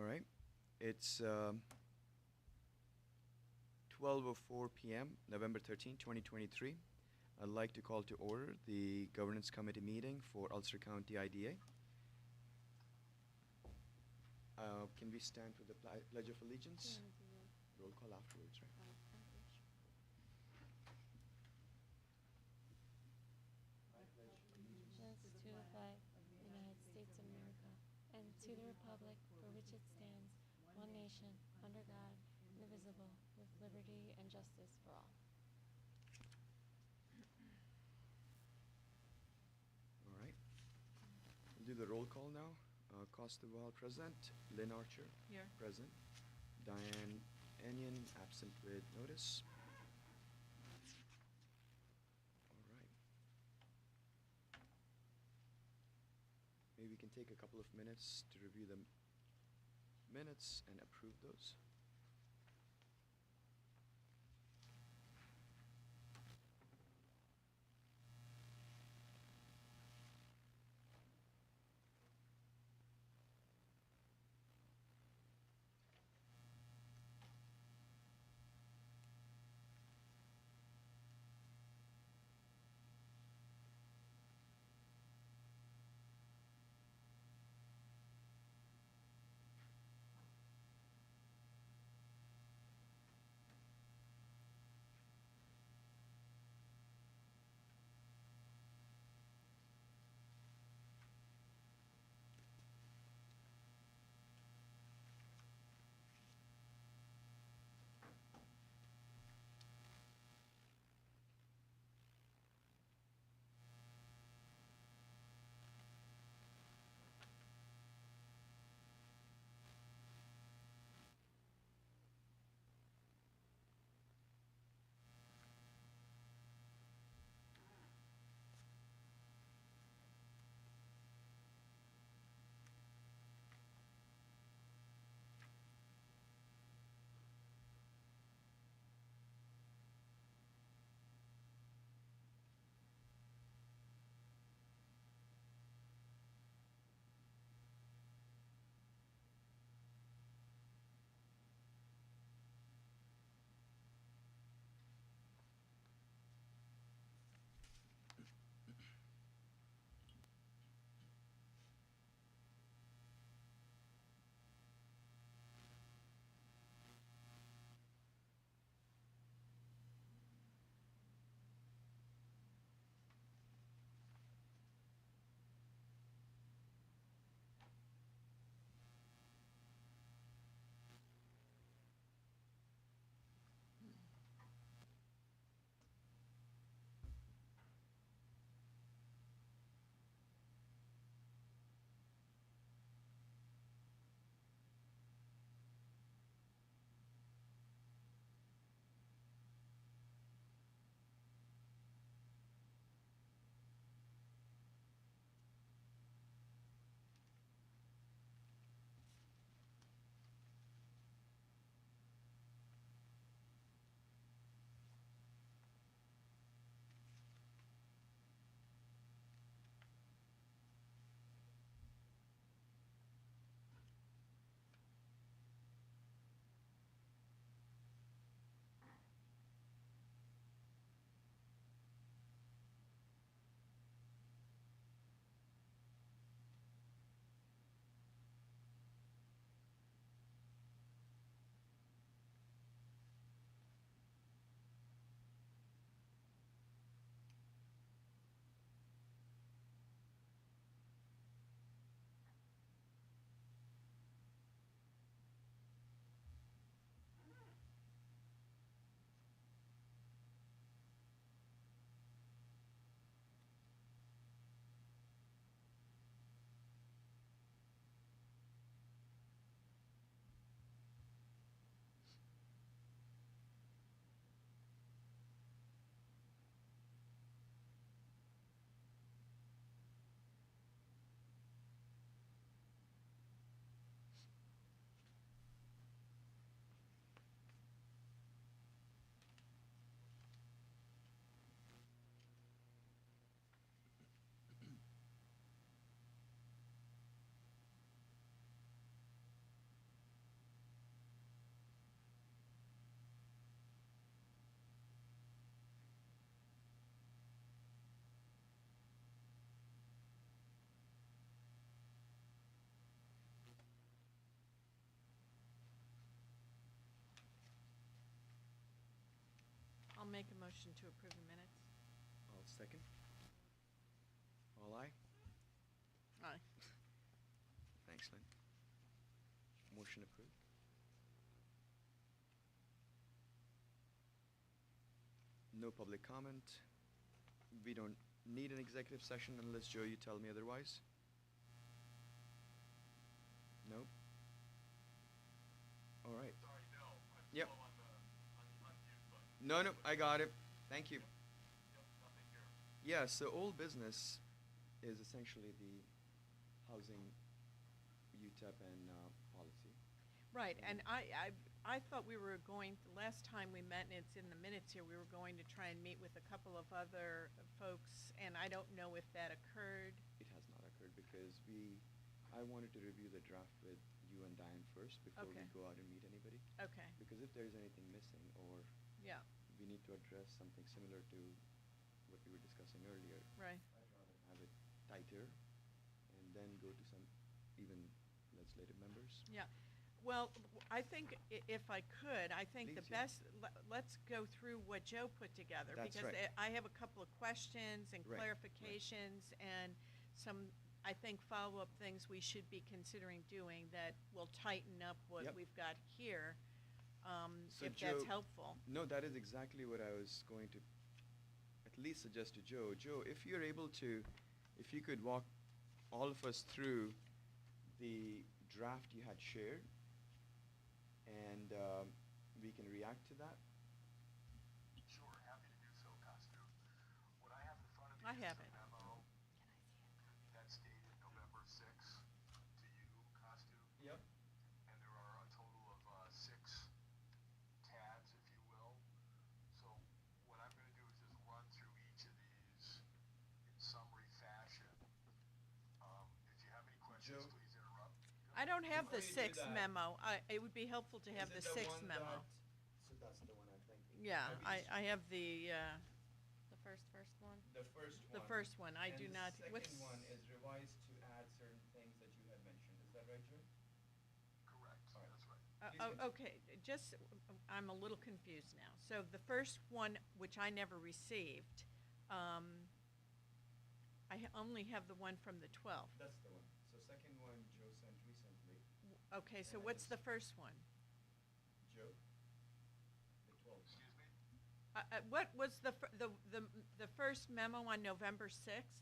All right. It's 12:04 p.m., November 13, 2023. I'd like to call to order the Governance Committee meeting for Ulster County IDA. Can we stand for the Pledge of Allegiance? Roll call afterwards, right? Allegiance to the flag of the United States of America and to the republic for which it stands, one nation, under God, indivisible, with liberty and justice for all. All right. We'll do the roll call now. Costaval present. Lynn Archer. Here. Present. Diane Enion absent with notice. All right. Maybe we can take a couple of minutes to review the minutes and approve those. make a motion to approve the minutes. I'll second. All aye? Aye. Thanks, Lynn. Motion approved. No public comment. We don't need an executive session unless, Joe, you tell me otherwise. No? All right. Sorry, no. I'm Yep. still on the unmute button. No, no, I got it. Thank you. Yep, nothing here. Yeah, so old business is essentially the housing UTEP and policy. Right, and I thought we were going, the last time we met, and it's in the minutes here, we were going to try and meet with a couple of other folks, and I don't know if that occurred. It has not occurred because I wanted to review the draft with you and Diane first before we Okay. go out and meet anybody. Okay, Because if there's anything missing or yeah, we need to address something similar to what we were discussing earlier, right. I'd rather have it tighter and then go to some even legislative members. Yeah, well, I think if I could, I think the Please, yeah. best, let's go through what Joe put together. That's Because right. I have a couple of questions and Right, right. clarifications and some, I think, follow-up things we should be considering doing that will tighten up what Yep. we've got here, So if that's Joe- helpful. No, that is exactly what I was going to at least suggest to Joe. Joe, if you're able to, if you could walk all of us through the draft you had shared, and we can react to that. Sure, happy to do so, Costu. What I have in front of me I is have the it. memo that's dated November 6th to you, Costu. Yep. And there are a total of 6 tabs, if you will. So what I'm going to do is just run through each of these in summary fashion. If you have any questions, Joe? please interrupt. I don't have the Before you do 6th that- memo. It would be helpful to have the 6th memo. So that's the one I'm thinking. Yeah, Have you I have the The first one? The first one. the first one. I do not, And what's? the second one is revised to add certain things that you had mentioned. Is that right, Joe? Correct, All right. that's right. Please continue. Okay, just, I'm a little confused now. So the first one, which I never received, only have the one from the 12th. That's the one. So second one Joe sent recently. Okay, so And I what's the just- first one? Joe? The 12th. Excuse me? What was the first memo on November 6th?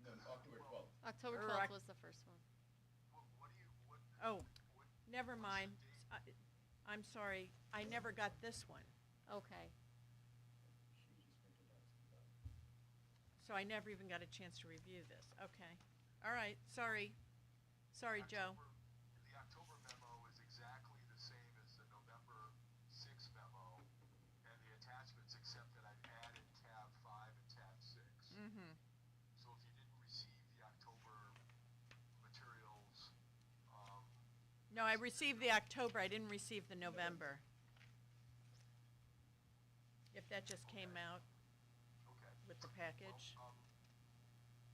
No, October 12th. October Or 12th Oc- was the first one. What do you, what? Oh, what- never what's the mind. date? I'm sorry, I never got this one. Okay. She just printed out some stuff. So I never even got a chance to review this. Okay. All right, sorry. Sorry, Joe. The October memo is exactly the same as the November 6th memo, and the attachments, except that I've added tab 5 and tab 6. Mm-hmm. So if you didn't receive the October materials, No, I received the October, I didn't receive the November. If that just came Okay. out okay. with the package. Well,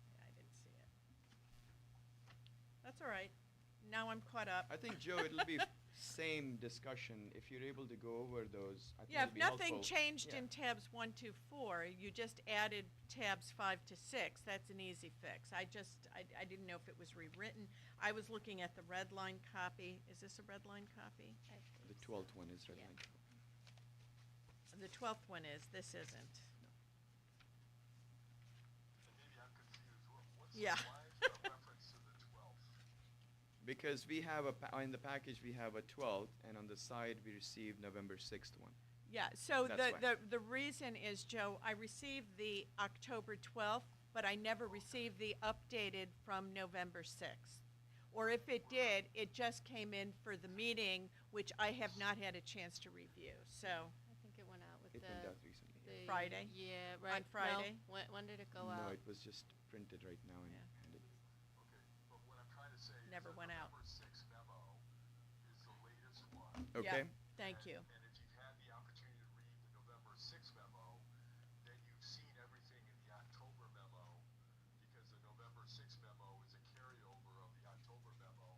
Yeah, I didn't see it. That's all right. Now I'm caught up. I think, Joe, it'll be same discussion. If you're able to go over those, I think Yeah, it'll if be nothing helpful. changed Yeah. in tabs 1 to 4, you just added tabs 5 to 6, that's an easy fix. I didn't know if it was rewritten. I was looking at the red line copy. Is this a red line copy? I The think so. 12th one is red Yeah. line. The 12th one is, this isn't. and maybe I'm confused. What's Yeah. why is there a reference to the 12th? Because we have in the package we have a 12th, and on the side we received November 6th one. Yeah, so That's why. the reason is, Joe, I received the October 12th, but I never received the updated from November 6th. Or if it did, it just came in for the meeting, which I have not had a chance to review, so. I think it went out with It the. went out recently. the- Friday? Yeah, right. Friday? No, when did it go No, out? it was just printed right now and Yeah. handed. Okay, but what I'm trying to say is Never the went out. November 6th memo is the latest one. Okay. Yeah, thank you. And if you've had the opportunity to read the November 6th memo, then you've seen everything in the October memo, because the November 6th memo is a carryover of the October memo,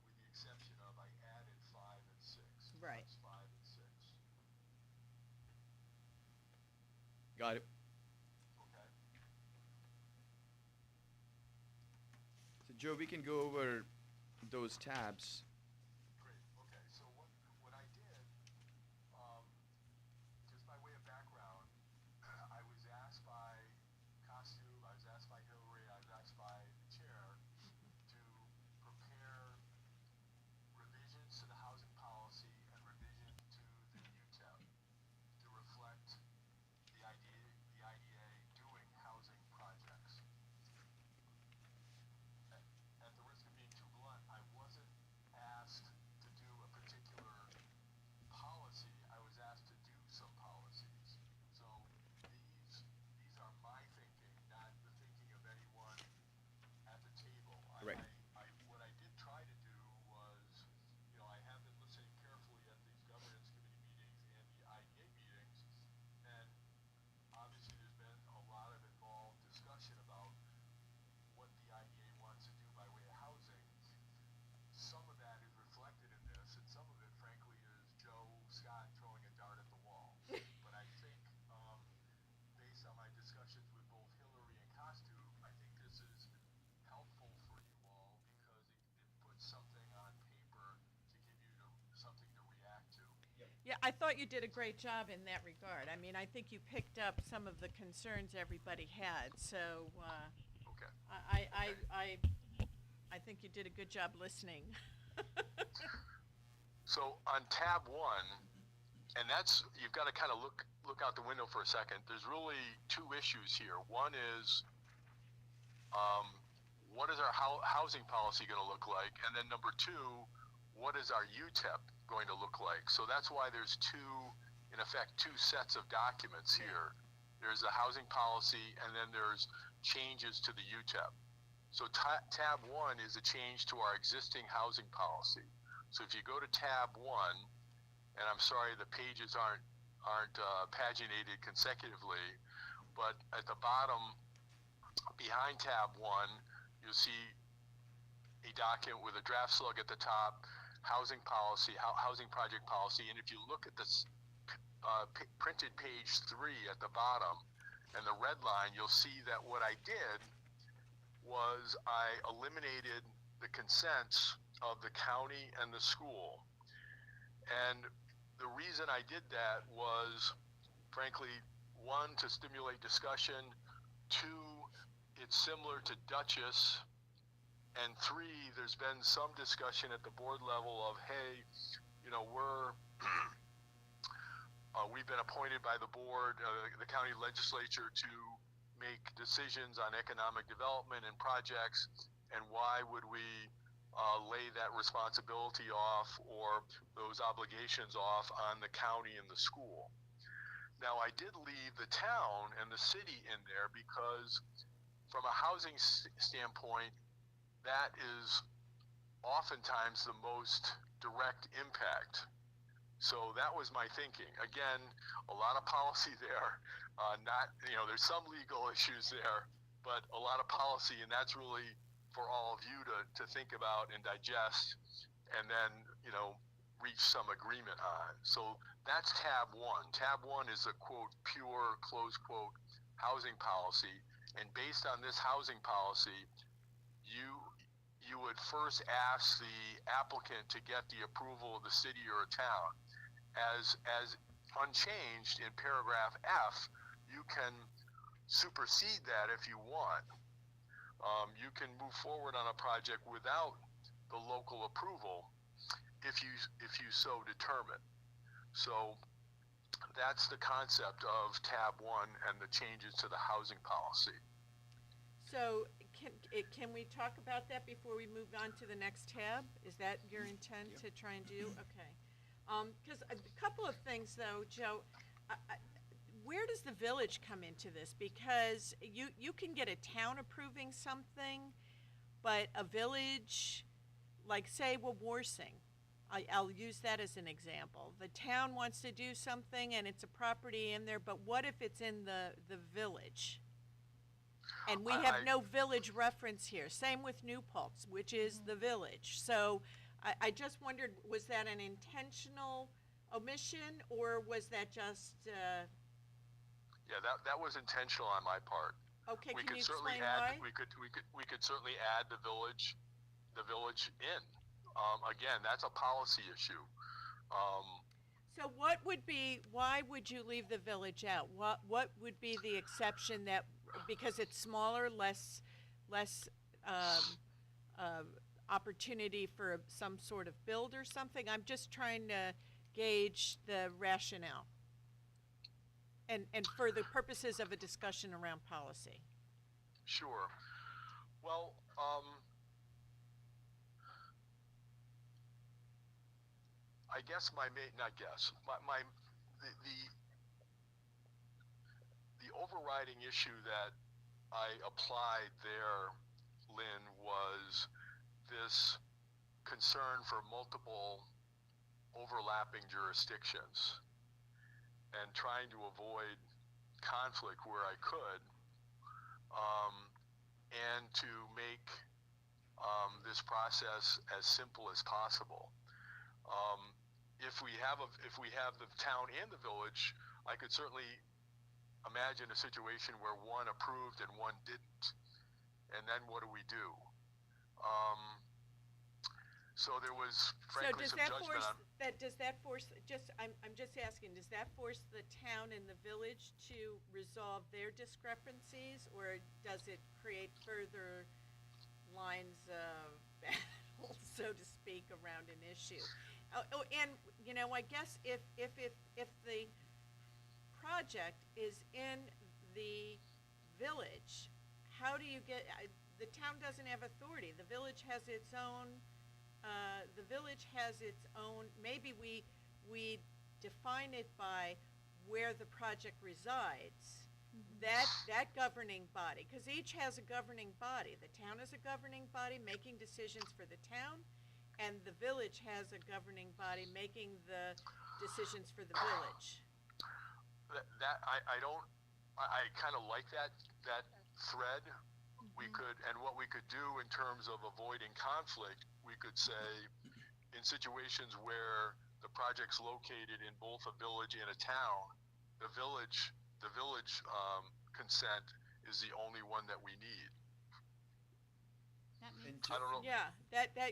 with the exception of I added 5 and 6. Right. tabs 5 and 6. Got it. Okay. So Joe, we can go over those tabs. Great. Okay. So what I did, um, just by way of background, I was asked by Costume, I was asked by Hillary, I was asked by the chair to prepare revisions to the housing policy and revision to the UTEP to reflect the IDA doing housing projects. At the risk of being too blunt, I wasn't asked to do a particular policy. I was asked to do some policies. So these are my thinking, not the thinking of anyone at the table. Right. What I did try to do was, I have been listening carefully at these governance committee meetings and the IDA meetings, and obviously there's been a lot of involved discussion about what the IDA wants to do by way of housing. Some of that is reflected in this, and some of it, frankly, is Joe Scott throwing a dart at the wall. But I think, based on my discussions with both Hillary and Costume, I think this is helpful for you all because it puts something on paper to give you something to react to. Yeah, I thought you did a great job in that regard. I mean, I think you picked up some of the concerns everybody had, so Okay. I think you did a good job listening. So on tab 1, and that's, you've got to kind of look out the window for a second. There's really two issues here. One is, what is our housing policy going to look like? And then number 2, what is our UTEP going to look like? So that's why there's in effect, two sets of documents here. There's the housing policy, and then there's changes to the UTEP. So tab 1 is a change to our existing housing policy. So if you go to tab 1, and I'm sorry the pages aren't paginated consecutively, but at the bottom behind tab 1, you'll see a document with a draft slug at the top, housing policy, housing project policy, and if you look at this printed page 3 at the bottom and the red line, you'll see that what I did was I eliminated the consents of the county and the school. And the reason I did that was, frankly, 1, to stimulate discussion, 2, it's similar to Duchess, and 3, there's been some discussion at the board level of, hey, we've been appointed by the board, the county legislature, to make decisions on economic development and projects, and why would we lay that responsibility off or those obligations off on the county and the school? Now, I did leave the town and the city in there because from a housing standpoint, that is oftentimes the most direct impact. So that was my thinking. Again, a lot of policy there. There's some legal issues there, but a lot of policy, and that's really for all of you to think about and digest, and then, reach some agreement on. So that's tab 1. Tab 1 is a, quote, pure, close quote, housing policy. And based on this housing policy, you would first ask the applicant to get the approval of the city or a town. As unchanged in paragraph F, you can supersede that if you want. You can move forward on a project without the local approval if you so determine. So that's the concept of tab 1 and the changes to the housing policy. So can we talk about that before we move on to the next tab? Is that your intent to try and do? Okay. Because a couple of things, though, Joe. Where does the village come into this? Because you can get a town approving something, but a village, like say Wawarsing, I'll use that as an example. The town wants to do something and it's a property in there, but what if it's in the village? And we have no village reference here. Same with New Paltz, which is the village. So I just wondered, was that an intentional omission, or was that just... Yeah, that was intentional on my part. Okay, We can could you certainly explain add, why? we could certainly add the village in. Again, that's a policy issue. Um, So why would you leave the village out? What would be the exception that, because it's smaller, less, uh, opportunity for some sort of build or something? I'm just trying to gauge the rationale. And for the purposes of a discussion around policy. sure. Well, I guess not guess, the overriding issue that I applied there, Lynn, was this concern for multiple overlapping jurisdictions and trying to avoid conflict where I could, um, and to make this process as simple as possible. Um, if we have the town and the village, I could certainly imagine a situation where one approved and one didn't, and then what do we do? Um, so there was frankly some judgment on. Does that force, I'm just asking, does that force the town and the village to resolve their discrepancies, or does it create further lines of battle, so to speak, around an issue? And, I guess if the project is in the village, how do you get, the town doesn't have authority, the village has its own, maybe we define it by where the project resides, that governing body, because each has a governing body. The town is a governing body making decisions for the town, and the village has a governing body making the decisions for the village. I kind of like that thread. We could, and what we could do in terms of avoiding conflict, we could say, in situations where the project's located in both a village and a town, the village consent is the only one that we need. That And makes I don't know. Yeah,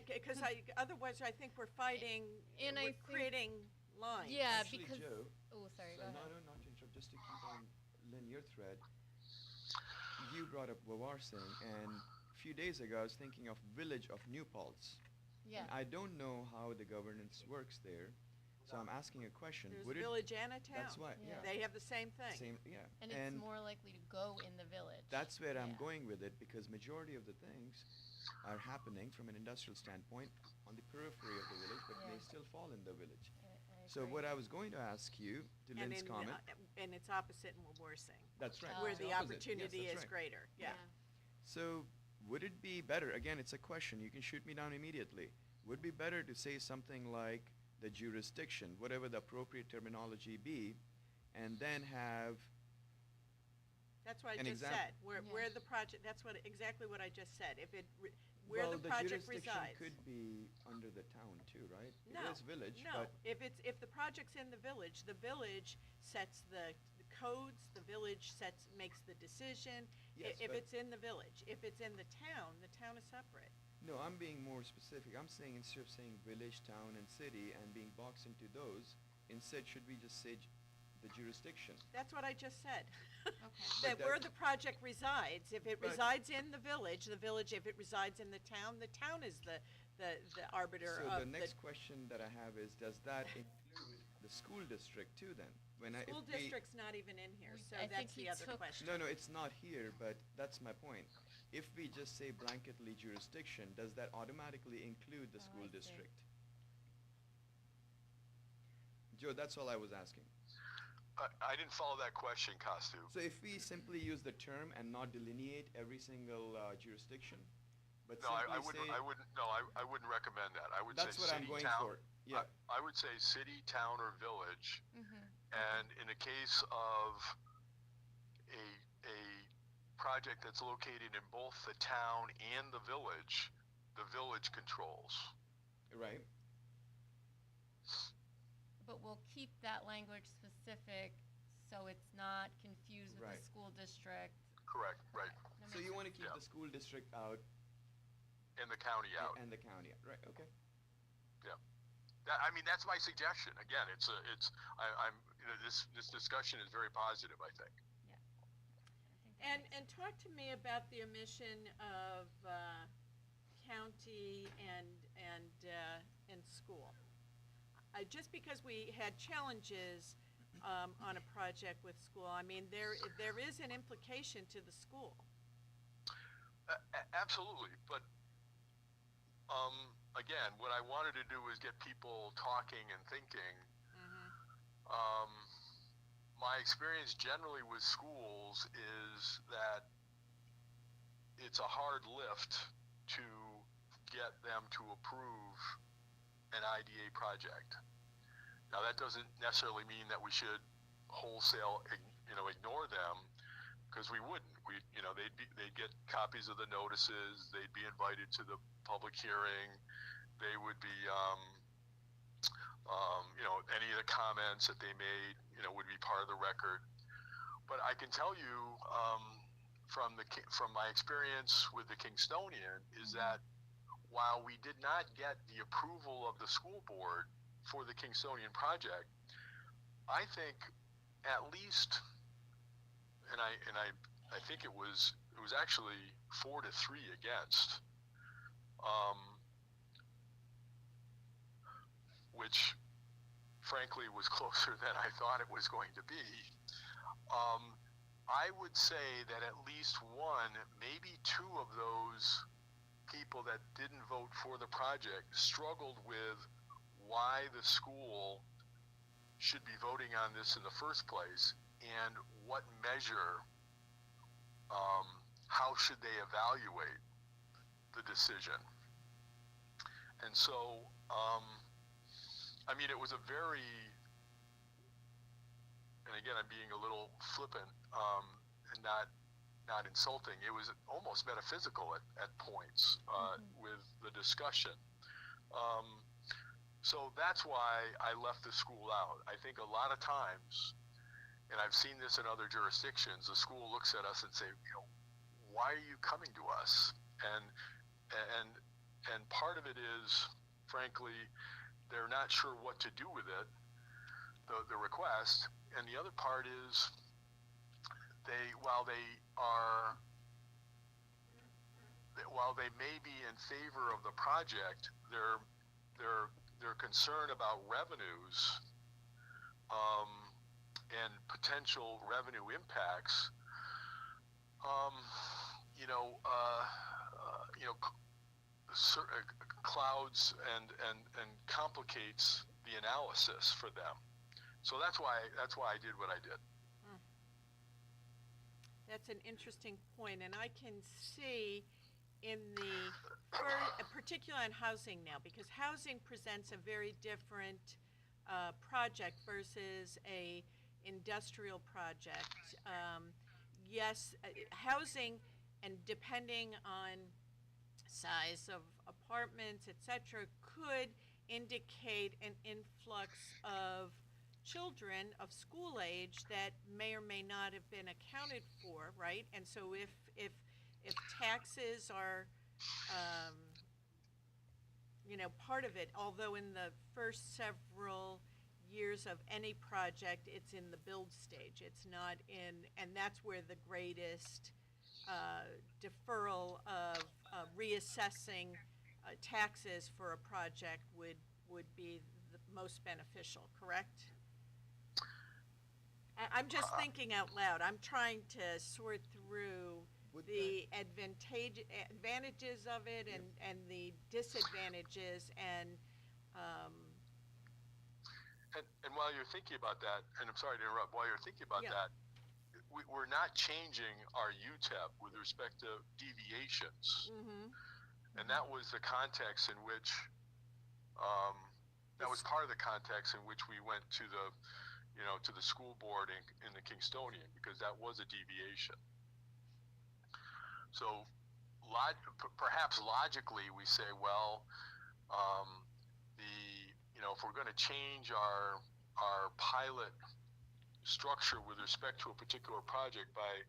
because otherwise I think we're fighting, And we're I think- creating lines. Yeah, Actually, because Joe, oh, sorry, so go no, ahead. not to interrupt, just to keep on Lynn, your thread. You brought up Wawarsing, and a few days ago I was thinking of Village of New Paltz. Yeah. And I don't know how the governance works there, so I'm asking a question. There's Would a village and a town. That's why, Yeah. yeah. They have the same thing. Same, yeah. And it's more likely to go in the village. That's where I'm Yeah. going with it, because majority of the things are happening from an industrial standpoint on the periphery of the village, but may Yeah. still fall in the village. I So agree. what I was going to ask you, to And Lynn's comment, and it's opposite in Wawarsing, that's right. where it's the opposite. opportunity Yes, is that's right. greater, yeah. So would it be better, again, it's a question, you can shoot me down immediately, would it be better to say something like the jurisdiction, whatever the appropriate terminology be, and then have, That's what I An just example- said, where Yeah. the project, exactly what I just said, where well, the project jurisdiction resides. could be under the town too, right? No, It is village, no, but if the project's in the village sets the codes, the village makes the decision, Yes, if but- it's in the village. If it's in the town is separate. no, I'm being more specific. I'm saying instead of saying village, town, and city and being boxed into those, instead should we just say the jurisdiction? That's what I just said. Okay. That But where that- the project resides, if it But- resides in the village, if it resides in the town is the arbiter So of the next question that I have is, does that include the school district too then? School district's not even in here, so I that's think the he other took- question. No, it's not here, but that's my point. If we just say blanketly jurisdiction, does that automatically include the Oh, school I see. district? Joe, that's all I was asking. I didn't follow that question, Costu. So if we simply use the term and not delineate every single jurisdiction, but No, simply I wouldn't. say, I wouldn't recommend that. I would that's say what I'm city, going town. for. Yeah. I would say city, town, or village. Mm-hmm. And in the case of a project that's located in both the town and the village controls. Right. But we'll keep that language specific so it's not confused with Right. the school district. Correct, right. That So makes you want to sense. keep Yeah. the school district out And the county out. and the county out, right? Okay. Yeah. I mean, that's my suggestion. Again, I'm, this discussion is very positive, I think. Yeah. I think that And, makes and sense. talk to me about the omission of, county and school. Just because we had challenges, on a project with school, I mean, there is an implication to the school. Absolutely, but again, what I wanted to do was get people talking and thinking. Mhm. My experience generally with schools is that it's a hard lift to get them to approve an IDA project. Now, that doesn't necessarily mean that we should wholesale, ignore them, because we wouldn't. They'd get copies of the notices. They'd be invited to the public hearing. They would be, any of the comments that they made, would be part of the record. But I can tell you, from my experience with the Kingstonian, is that while we did not get the approval of the school board for the Kingstonian project, I think at least, and I think it was actually 4-3 against, which frankly was closer than I thought it was going to be. I would say that at least one, maybe two of those people that didn't vote for the project struggled with why the school should be voting on this in the first place, and what measure, how should they evaluate the decision. And so, I mean, it was a very, and again, I'm being a little flippant, and not insulting. It was almost metaphysical at points, with the discussion. So that's why I left the school out. I think a lot of times, and I've seen this in other jurisdictions, the school looks at us and say, why are you coming to us? And part of it is, frankly, they're not sure what to do with it, the request. And the other part is, while they may be in favor of the project, they're concerned about revenues, and potential revenue impacts. Clouds and complicates the analysis for them. So that's why I did what I did. That's an interesting point, and I can see in particularly on housing now, because housing presents a very different project versus a industrial project. Yes, housing, and depending on size of apartments, etc., could indicate an influx of children of school age that may or may not have been accounted for, right? And so if taxes are, part of it, although in the first several years of any project, it's in the build stage. It's not in, and that's where the greatest deferral of reassessing taxes for a project would be the most beneficial, correct? I'm just thinking out loud. I'm trying to sort through Would the advantages of it and the disadvantages, and while you're thinking about that, and I'm sorry to interrupt, while you're thinking about that, we're not changing our UTEP with respect to deviations. And that was the context in which, that was part of the context in which we went to the school board in the Kingstonian, because that was a deviation. So perhaps logically we say, well, if we're going to change our pilot, structure with respect to a particular project by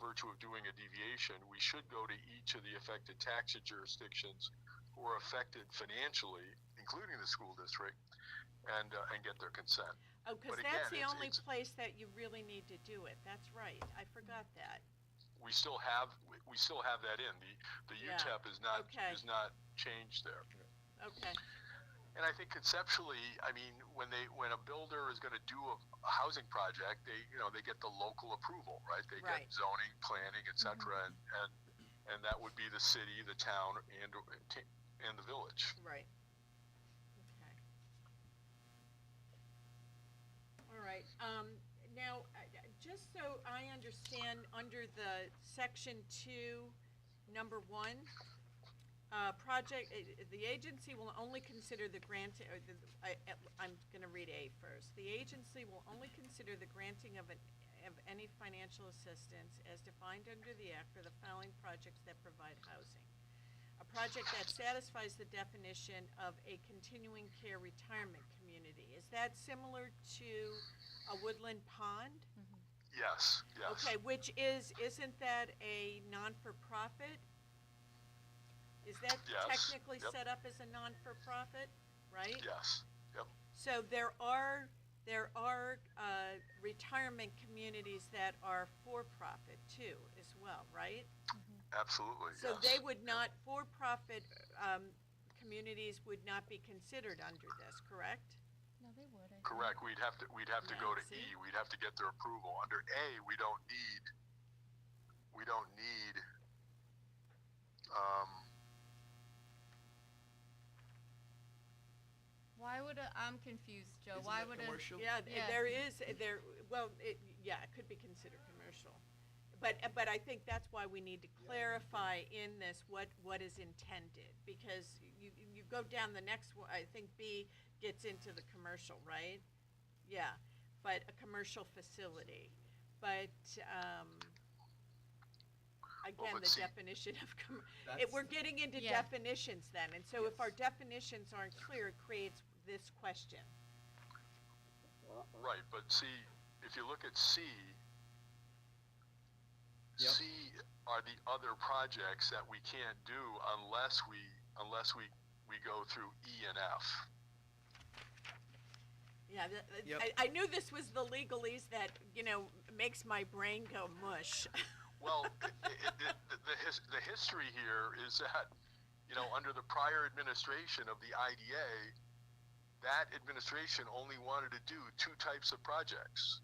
virtue of doing a deviation, we should go to each of the affected tax jurisdictions who are affected financially, including the school district, and get their consent. Oh, because But that's again, the only place that you really need to do it. That's right. I forgot that. We still have that in the Yeah. UTEP Okay. is not changed there. Okay. And I think conceptually, I mean, when a builder is going to do a housing project, they get the local approval, right? They Right. get zoning, planning, etc., and that would be the city, the town, and the village. Right. Okay. All right. Now, just so I understand, under the section 2, number 1, project, the agency will only consider the grant, I'm going to read A first. The agency will only consider the granting of any financial assistance as defined under the Act for the following projects that provide housing. A project that satisfies the definition of a continuing care retirement community. Is that similar to a woodland pond? Yes. Okay, isn't that a non-for-profit? Is that Yes. technically Yep. set up as a non-for-profit, right? Yes. Yep. So there are retirement communities that are for-profit too, as well, right? Absolutely. So yes. they would not, for-profit communities would not be considered under this, correct? No, they would, I think. Correct. We'd have to Yeah, go to see? E. We'd have to get their approval. Under A, we don't need. Why would I'm confused, Joe. Isn't Why that would commercial? Yeah, Yeah. there is, well, it could be considered commercial. But I think that's why we need to clarify in this what is intended, because you go down the next one, I think B gets into the commercial, right? Yeah, but a commercial facility, but, again, but the see- definition of, That's- we're getting into Yeah. definitions then, and so if Yes. our definitions aren't clear, it creates this question. Right, but see, if you look at C, Yep. C are the other projects that we can't do unless we go through E and F. Yeah, Yep. I knew this was the legalese that, makes my brain go mush. Well, the history here is that, under the prior administration of the IDA, that administration only wanted to do 2 types of projects: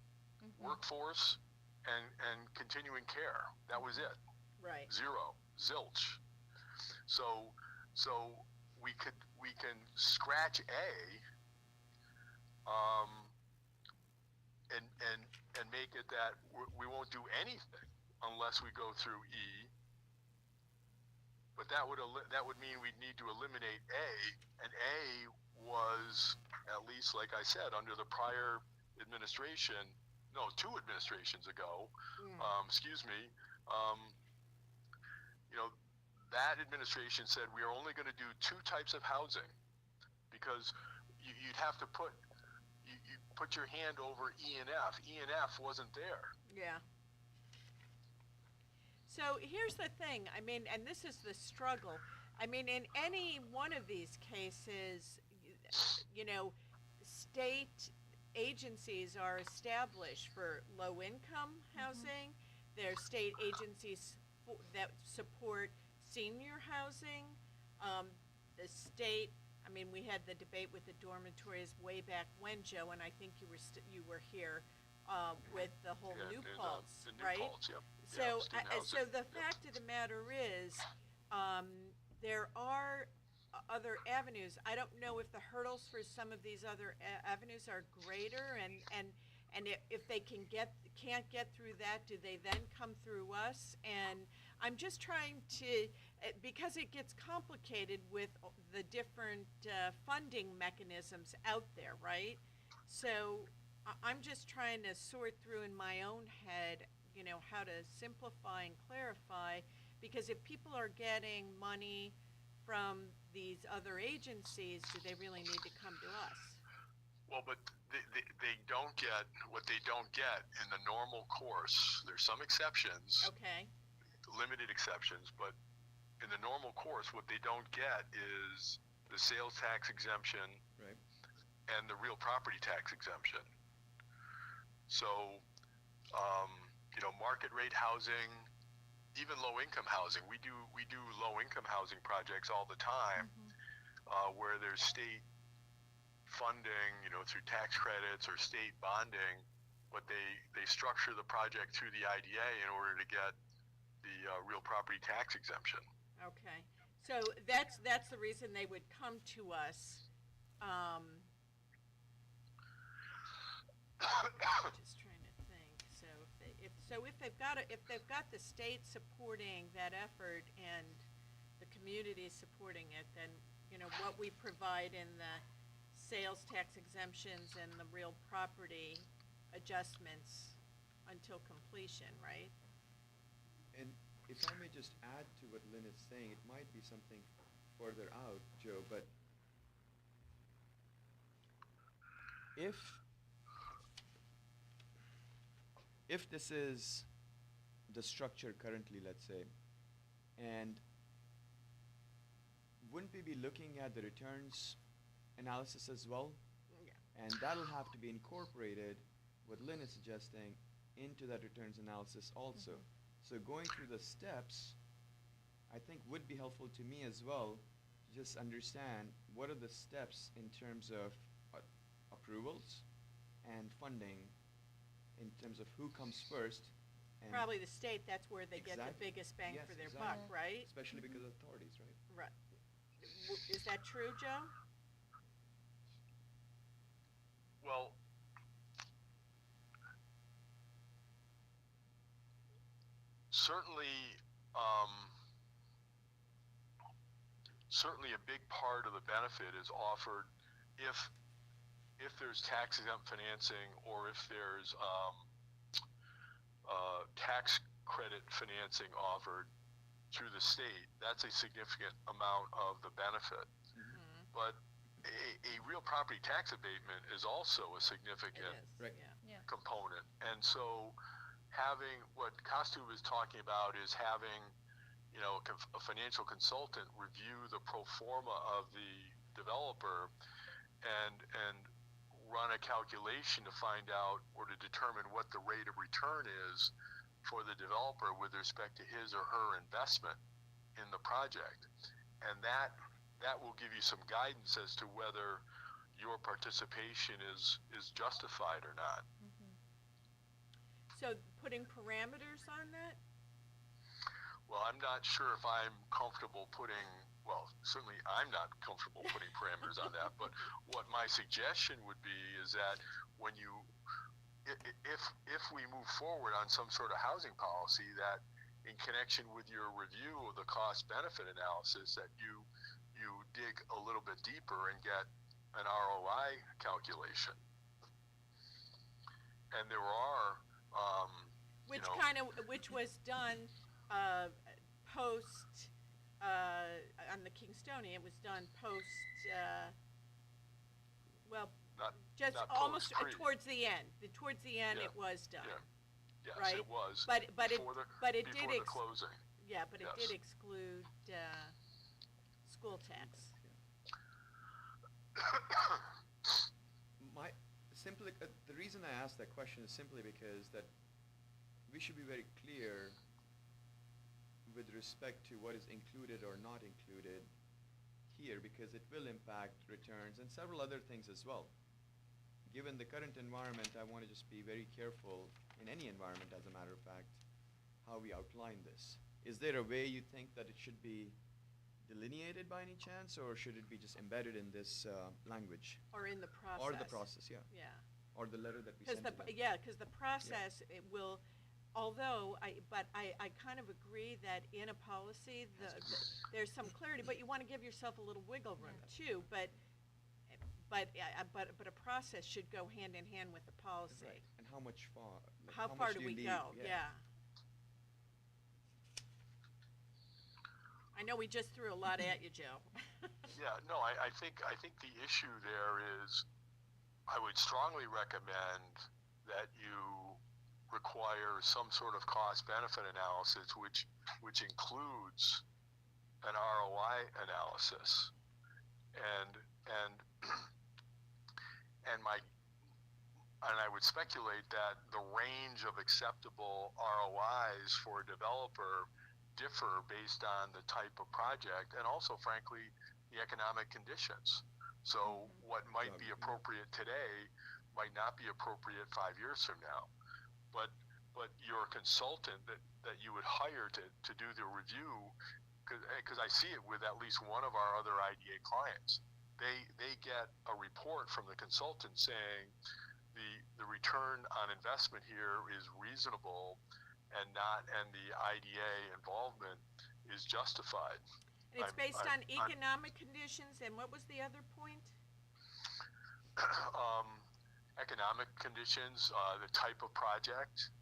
workforce and continuing care. That was it. Right. Zero, zilch. So we can scratch A, and make it that we won't do anything unless we go through E. But that would mean we'd need to eliminate A, and A was, at least like I said, under the prior administration, no, 2 administrations ago, that administration said we are only going to do 2 types of housing, because you'd have to put your hand over E and F. E and F wasn't there. Yeah. So here's the thing, and this is the struggle. In any one of these cases, state agencies are established for low-income housing. There are state agencies that support senior housing. The state, we had the debate with the dormitories way back when, Joe, and I think you were here with the whole Yeah, New and, Paltz, the New right? Paltz, yep. So, Yeah, student so housing. the fact of the matter is, there are other avenues. I don't know if the hurdles for some of these other avenues are greater, and if they can't get through that, do they then come through us? And I'm just trying to, because it gets complicated with the different funding mechanisms out there, right? So I'm just trying to sort through in my own head, how to simplify and clarify, because if people are getting money from these other agencies, do they really need to come to us? Well, but they don't. don't get in the normal course, there's some exceptions, Okay, limited exceptions, but in the normal course, what they don't get is the sales tax exemption Right. and the real property tax exemption. So, market rate housing, even low income housing, we do low income housing projects all the time, where there's state funding, through tax credits or state bonding, but they structure the project through the IDA in order to get the real property tax exemption. okay. So that's the reason they would come to us. Just trying to think. So if they've got the state supporting that effort and the community supporting it, then what we provide in the sales tax exemptions and the real property adjustments until completion, right? And if I may just add to what Lynn is saying, it might be something further out, Joe, but if this is the structure currently, let's say, and wouldn't we be looking at the returns analysis as well? Yeah. And that'll have to be incorporated, what Lynn is suggesting, into that returns analysis also. So going through the steps, I think would be helpful to me as well, to just understand what are the steps in terms of approvals and funding, in terms of who comes first. And Probably the state, that's where they get the Exactly. biggest bang Yes, for their exactly. buck, right? especially because of authorities, right? Right. Is that true, Joe? Well, certainly a big part of the benefit is offered if there's tax exempt financing, or if there's tax credit financing offered through the state. That's a significant amount of the benefit. But a real property tax abatement is also a It significant is, Right. yeah. Yeah. component. And so having, what Costu was talking about is having, a financial consultant review the pro forma of the developer and run a calculation to find out, or to determine what the rate of return is for the developer with respect to his or her investment in the project. And that will give you some guidance as to whether your participation is justified or not. So putting parameters on that? Well, I'm not sure if I'm comfortable certainly I'm not comfortable putting parameters on that, but what my suggestion would be is that if we move forward on some sort of housing policy, that in connection with your review of the cost benefit analysis, that you dig a little bit deeper and get an ROI calculation. And there are Which was done post on the Kingstonian. It was done post. Just not almost post, pre. towards the end. Towards the end, Yeah. it was done. Yeah. Yes, Right. it was. But it before did the closing. Yeah, but it Yes. did exclude school tax. The reason I asked that question is simply because that we should be very clear with respect to what is included or not included here, because it will impact returns and several other things as well. Given the current environment, I want to just be very careful in any environment, as a matter of fact, how we outline this. Is there a way you think that it should be delineated by any chance, or should it be just embedded in this language? Or in the process. Or the process, yeah. Yeah. Or the letter that we Because send to them. because the process, it will, although I kind of agree that in a policy, there's some clarity, but you want to give yourself a little wiggle room too. But a process should go hand in hand with the policy. Right. And how much far? How far much do you we need? go? Yeah. I know we just threw a lot at you, Joe. Yeah, no, I think the issue there is I would strongly recommend that you require some sort of cost-benefit analysis, which includes an ROI analysis, and and and my and I would speculate that the range of acceptable ROIs for a developer differ based on the type of project and also, frankly, the economic conditions. So what might be appropriate today might not be appropriate 5 years from now. But your consultant that you would hire to do the review, because I see it with at least one of our other IDA clients, they get a report from the consultant saying the return on investment here is reasonable and the IDA involvement is justified. And it's based on economic conditions, and what was the other point? Economic conditions, the type of project.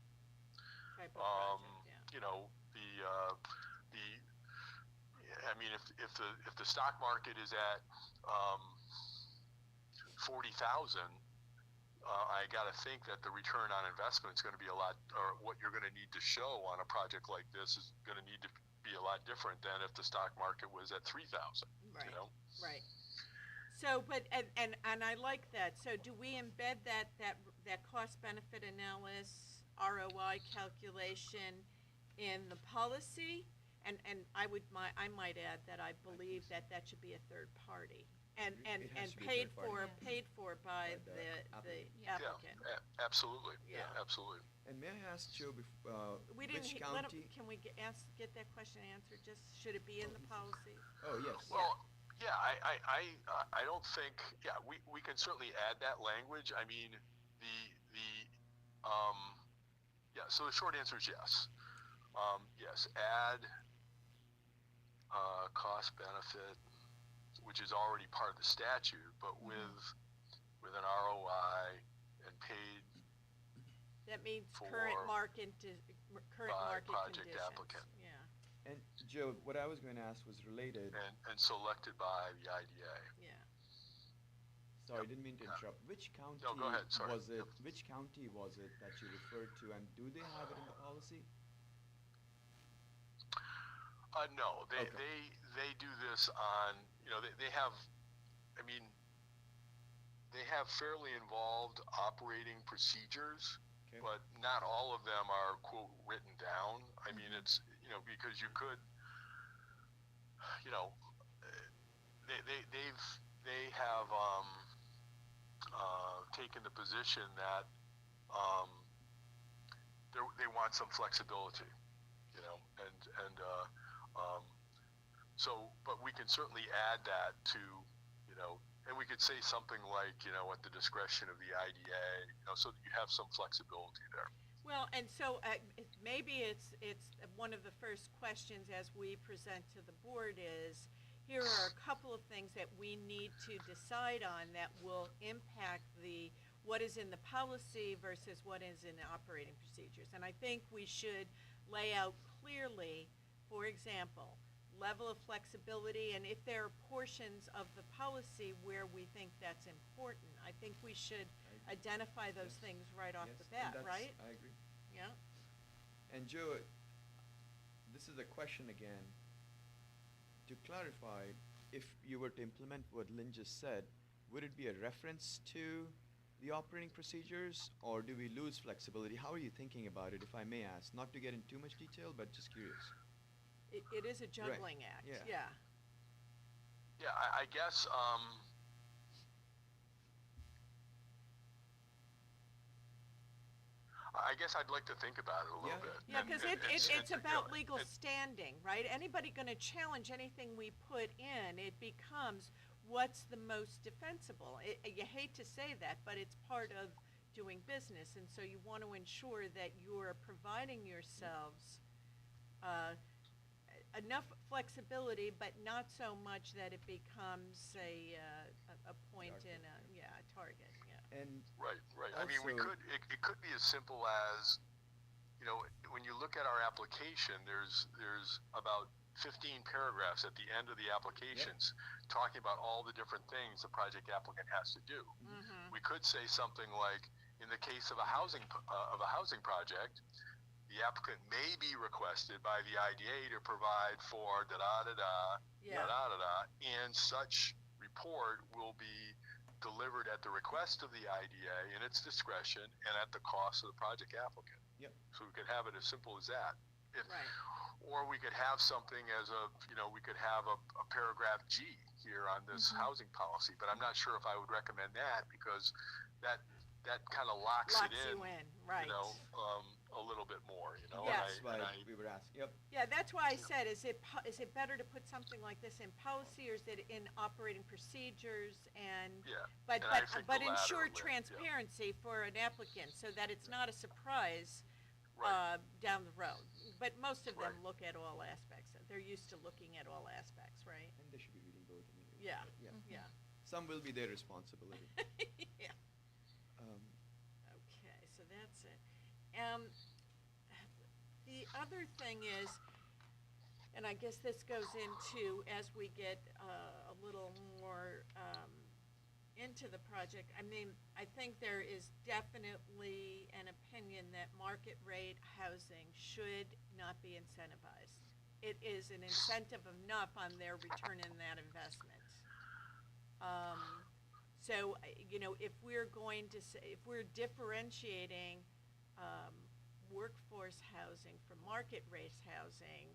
Type of project, yeah. You know, I mean, if the stock market is at 40,000, I got to think that the return on investment is going to be a lot, or what you're going to need to show on a project like this is going to need to be a lot different than if the stock market was at 3,000. Right. You know? Right. So, but and I like that. So, do we embed that cost benefit analysis ROI calculation in the policy? And I might add that I believe that should be a third party and paid for by the applicant. Yeah, absolutely. Yeah. Yeah, absolutely. And may I ask Joe, We didn't which let county? him, can we get that question answered? Just should it be in the policy? Oh, yes. Well, yeah, I don't think, yeah, we can certainly add that language. I mean, yeah, so the short answer is yes. Yes, add cost benefit, which is already part of the statute, but with an ROI and paid That means for current market project conditions. applicant. Yeah, And Joe, what I was going to ask was related. and selected by the IDA. yeah. Sorry, didn't mean to interrupt. Which county No, go ahead, sorry. was it? Which county was it that you referred to, and do they have it in the policy? No, they do this on, you know, they have, I mean, they have fairly involved operating procedures, Okay. but not all of them are, quote, written down. I mean, it's, you know, because you could, you know, they have taken the position that they want some flexibility, you know, so, but we can certainly add that to, you know, and we could say something like, you know, at the discretion of the IDA, you know, so that you have some flexibility there. Well, and so maybe it's one of the first questions as we present to the board is, here are a couple of things that we need to decide on that will impact what is in the policy versus what is in the operating procedures. And I think we should lay out clearly, for example, level of flexibility, and if there are portions of the policy where we think that's important, I think we should identify those things right off the bat, right? I agree. Yeah. And Joe, this is a question again. To clarify, if you were to implement what Lynn just said, would it be a reference to the operating procedures, or do we lose flexibility? How are you thinking about it, if I may ask? Not to get in too much detail, but just curious. It is a juggling act, Yeah. Yeah, I guess, I guess I'd like to think about it a little bit. Yeah, because it's about you know, legal standing, right? Anybody going to challenge anything we put in, it becomes what's the most defensible. You hate to say that, but it's part of doing business, and so you want to ensure that you're providing yourselves enough flexibility, but not so much that it becomes a point in a target. Yeah. And right. I mean, also- it could be as simple as, you know, when you look at our application, there's about 15 paragraphs at the end of the applications talking about all the different things the project applicant has to do. Mm-hmm. We could say something like, in the case of a housing project, the applicant may be requested by the IDA to provide for da da da da Yeah. da da da da, and such report will be delivered at the request of the IDA in its discretion and at the cost of the project applicant. Yep. So we could have it as simple as that. Right. Or we could have something as we could have a paragraph G here on this housing policy, but I'm not sure if I would recommend that because that kind of locks it in, you in, right. A little bit more, Yes. That's why we were asking. Yep. Yeah, that's why I said, is it better to put something like this in policy, or is it in operating procedures and? Yeah, But and I think the latter ensure would, yeah. transparency for an applicant so that it's not a surprise Right. down the road. But most of them Right. look at all aspects. They're used to looking at all aspects, right? And they should be reading both anyway. Yeah. Yeah. Yeah. Some will be their responsibility. Yeah. Um, Okay, so that's it. The other thing is, and I guess this goes into as we get a little more into the project. I mean, I think there is definitely an opinion that market rate housing should not be incentivized. It is an incentive enough on their return in that investment. So, if we're going to say, if we're differentiating workforce housing from market rate housing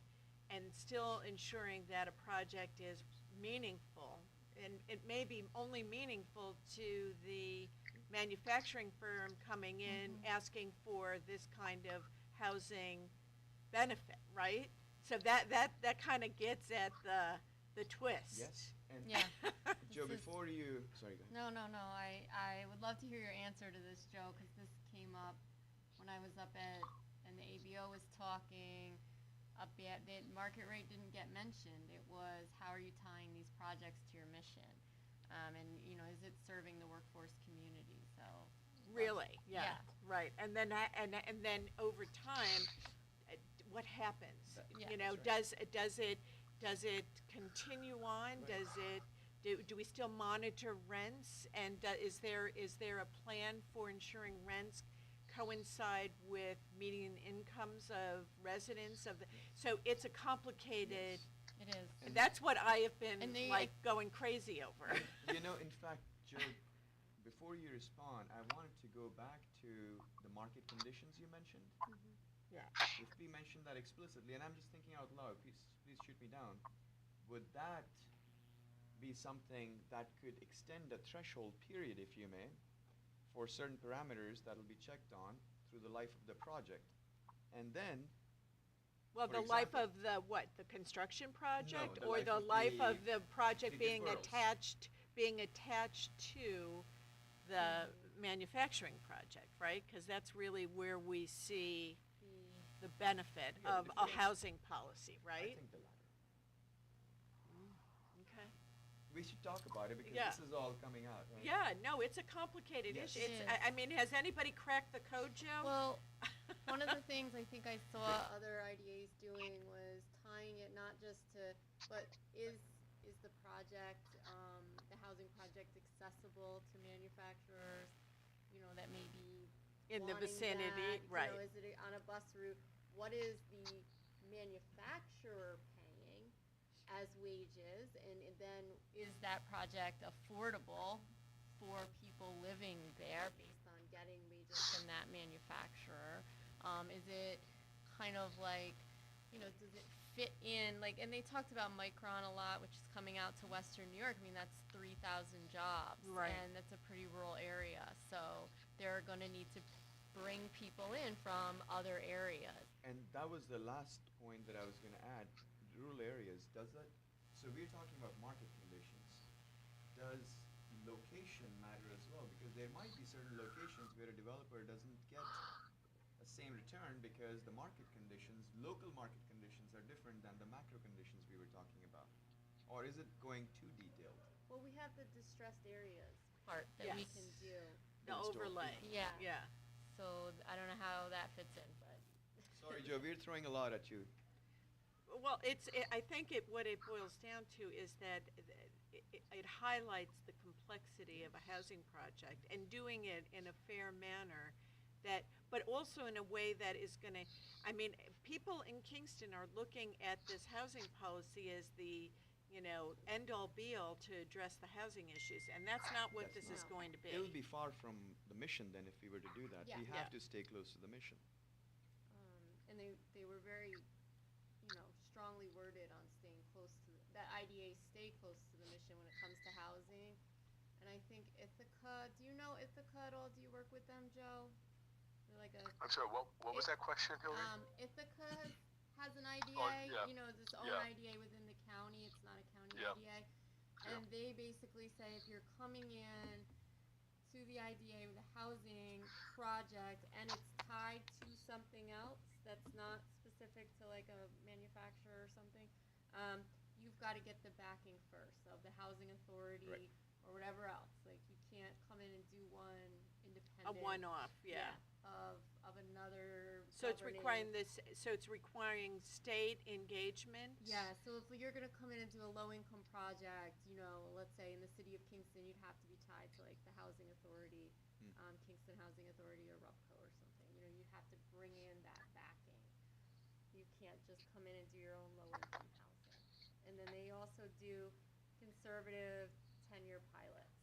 and still ensuring that a project is meaningful, and it may be only meaningful to the manufacturing firm coming in asking for this kind of housing benefit, right? So that kind of gets at the twist. yes. And Yeah. Joe, This is- before you, sorry, go ahead. No. I would love to hear your answer to this, Joe, because this came up when I was up and the ABO was talking. The market rate didn't get mentioned. It was, how are you tying these projects to your mission? And, is it serving the workforce community? So. Really, yeah, Yeah. right. And then over time, what happens? That- Does it continue on? Right. Do we still monitor rents? And is there a plan for ensuring rents coincide with median incomes of residents of the? So it's a complicated. Yes. It is. And- That's what I have been And they- going crazy over. In fact, Joe, before you respond, I wanted to go back to the market conditions you mentioned. Yeah. If we mentioned that explicitly, and I'm just thinking out loud, please shoot me down, would that be something that could extend the threshold period, if you may, for certain parameters that will be checked on through the life of the project? And then, Well, For the life example- of the construction project, the or life the of life the- of the project the being deferrals. attached to the manufacturing project, right? Because that's really where we see the benefit Yeah, of the a deferrals. housing policy, I right? think the latter. Okay. We should talk about it because Yeah. this is all coming out, right? Yeah, no, it's a complicated Yes. issue. It is. I mean, has anybody cracked the code, Joe? Well, one of the things I think I saw other IDAs doing was tying it not just to, but is the project, the housing project accessible to manufacturers, that may be In the wanting vicinity, that, right. is it on a bus route? What is the manufacturer paying as wages, and then is that project affordable for people living there based on getting wages from that manufacturer? Is it kind of like, does it fit in, and they talked about Micron a lot, which is coming out to Western New York. I mean, that's 3,000 jobs. Right. And that's a pretty rural area. So they're going to need to bring people in from other areas. And that was the last point that I was going to add. Rural areas, does that? So we're talking about market conditions. Does location matter as well? Because there might be certain locations where a developer doesn't get a same return because the market conditions, local market conditions, are different than the macro conditions we were talking about. Or is it going too detailed? Well, we have the distressed areas part that we Yes. can do. The Brainstorm. overlay. Yeah. Yeah. So I don't know how that fits in, but. Sorry, Joe, we're throwing a lot at you. Well, I think what it boils down to is that it highlights the complexity of a housing project and doing it in a fair manner but also in a way that is going to, I mean, people in Kingston are looking at this housing policy as the, end all be all to address the housing issues, and that's not what That's this is not. going to be. It'll be far from the mission then if we were to do that. Yeah. We have Yeah. to stay close to the mission. And they were very, strongly worded on staying close to, that IDA stay close to the mission when it comes to housing. And I think Ithaca, do you know Ithaca at all? Do you work with them, Joe? They're like a, I'm sorry, what was that question, Hillary? Ithaca has an IDA, yeah. It's its own Yeah. IDA within the county, it's not a county Yeah. IDA. And they basically say if you're coming in to the IDA with a housing project and it's tied to something else that's not specific to like a manufacturer or something, you've got to get the backing first of the housing authority Right. or whatever else. Like you can't come in and do one independent. A one-off, yeah. Of another. So it's requiring governing- so it's requiring state engagement? Yeah, so if you're gonna come in and do a low-income project, let's say in the city of Kingston, you'd have to be tied to like the housing authority, Kingston Housing Authority or RUPCO or something. You'd have to bring in that backing. You can't just come in and do your own low-income housing. And then they also do conservative 10-year pilots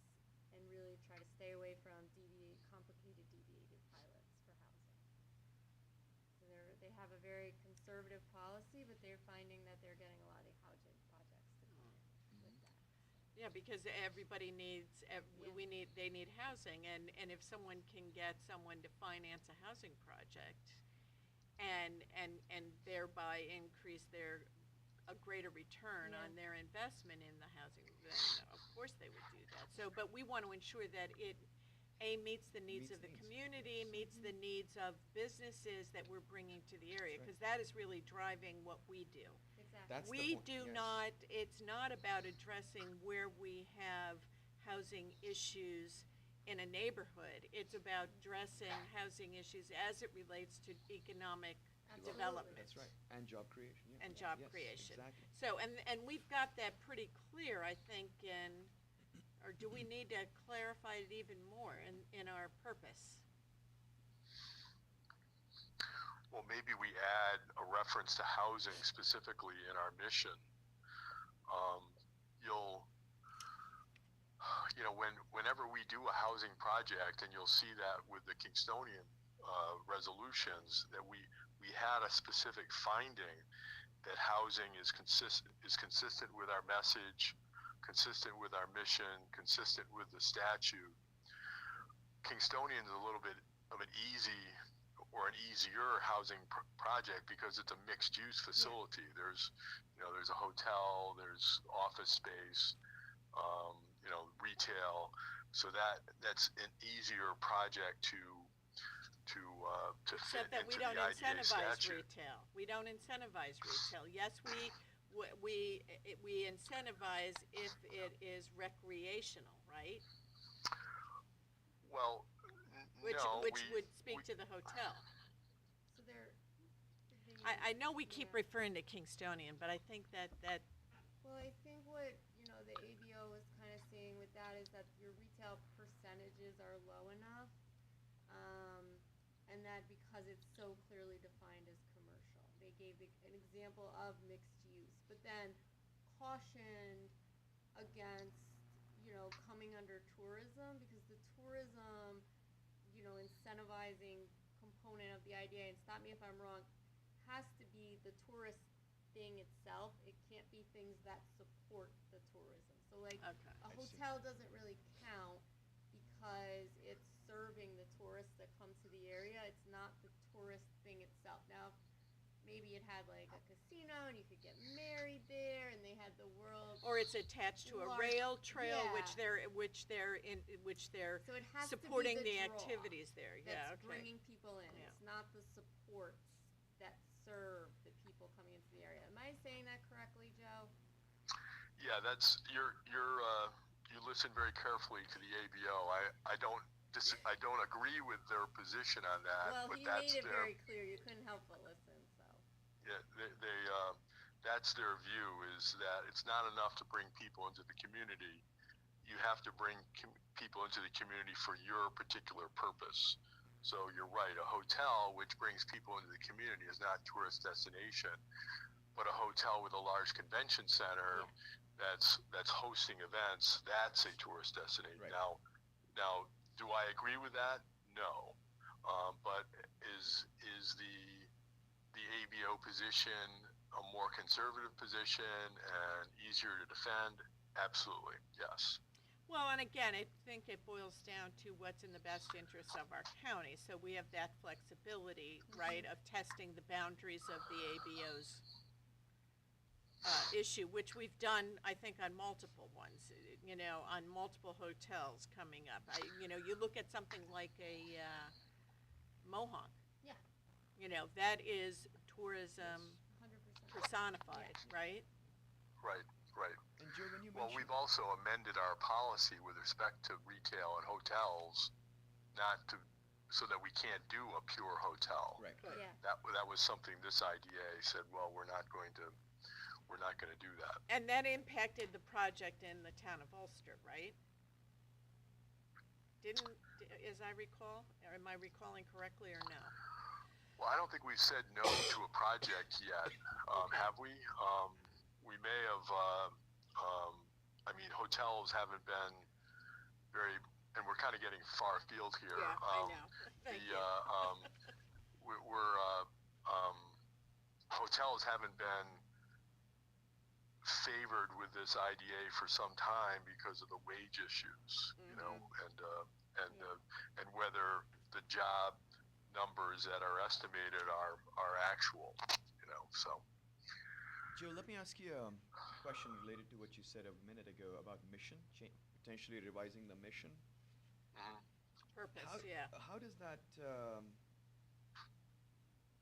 and really try to stay away from complicated deviated pilots for housing. So they have a very conservative policy, but they're finding that they're getting a lot of housing projects to come in with that. Yeah, because everybody needs, they need housing, and if someone can get someone to finance a housing project and thereby increase a greater return on their investment in the housing, then of course they would do that. So, but we want to ensure that it, meets the needs of the community, meets the needs of businesses that we're bringing to the area, That's right. because that is really driving what we do. Exactly. That's the We point, do yes. not, it's not about addressing where we have housing issues in a neighborhood. It's about addressing housing issues as it relates to economic Absolutely. development. That's right. And job creation, yeah. And job Yes, creation. Exactly. So, and we've got that pretty clear, I think, or do we need to clarify it even more in our purpose? Well, maybe we add a reference to housing specifically in our mission. Whenever we do a housing project, and you'll see that with the Kingstonian resolutions, that we had a specific finding that housing is consistent with our message, consistent with our mission, consistent with the statute. Kingstonian is a little bit of an easier housing project because it's a mixed use facility. There's a hotel, there's office space, retail. So that's an easier project to fit Except that we into don't the IDA incentivize statute. retail. We don't incentivize retail. Yes, we incentivize if it is recreational, right? Well, Which no, would speak to the hotel. So they're. I know we keep Yeah. referring to Kingstonian, but I think that Well, I think what, the ABO is kind of seeing with that is that your retail percentages are low enough, and that because it's so clearly defined as commercial. They gave an example of mixed use, but then cautioned against, coming under tourism, because the tourism, incentivizing component of the IDA, and stop me if I'm wrong, has to be the tourist thing itself. It can't be things that support the tourism. So like Okay. a I see. hotel doesn't really count because it's serving the tourists that come to the area. It's not the tourist thing itself. Now, maybe it had like a casino and you could get married there, and they had the world. or it's attached to a Large- rail trail, yeah. which they're So it has supporting to be the draw activities there. Yeah, that's okay. bringing people in. Yeah. It's not the supports that serve the people coming into the area. Am I saying that correctly, Joe? Yeah, you listen very carefully to the ABO. I don't agree with their position on that, Well, but he that's made it their, very clear. You couldn't help but listen. So yeah, that's their view, is that it's not enough to bring people into the community. You have to bring people into the community for your particular purpose. So you're right, a hotel which brings people into the community is not a tourist destination, but a hotel with a large convention center that's hosting events, that's a tourist destination. Right. Now, do I agree with that? No. But is the ABO position a more conservative position and easier to defend? Absolutely, yes. Well, and again, I think it boils down to what's in the best interest of our county. So we have that flexibility, right, of testing the boundaries of the ABO's issue, which we've done, I think, on multiple ones, on multiple hotels coming up. You look at something like a Mohawk. Yeah. That is tourism 100%. personified, right? Right. And Joe, when you Well, mentioned, we've also amended our policy with respect to retail and hotels, so that we can't do a pure hotel. right, Good. Yeah. That was something this IDA said. Well, we're not going to do that. And that impacted the project in the town of Ulster, right? As I recall, or am I recalling correctly or no? Well, I don't think we've said no to a project yet, have we? We may have. Hotels haven't been very, and we're kind of getting far afield here. Yeah, I know. Thank you. Hotels haven't been favored with this IDA for some time because of the wage issues, and whether the job numbers that are estimated are actual, so. Joe, let me ask you a question related to what you said a minute ago about mission, potentially revising the mission. Purpose, How, yeah. how does that,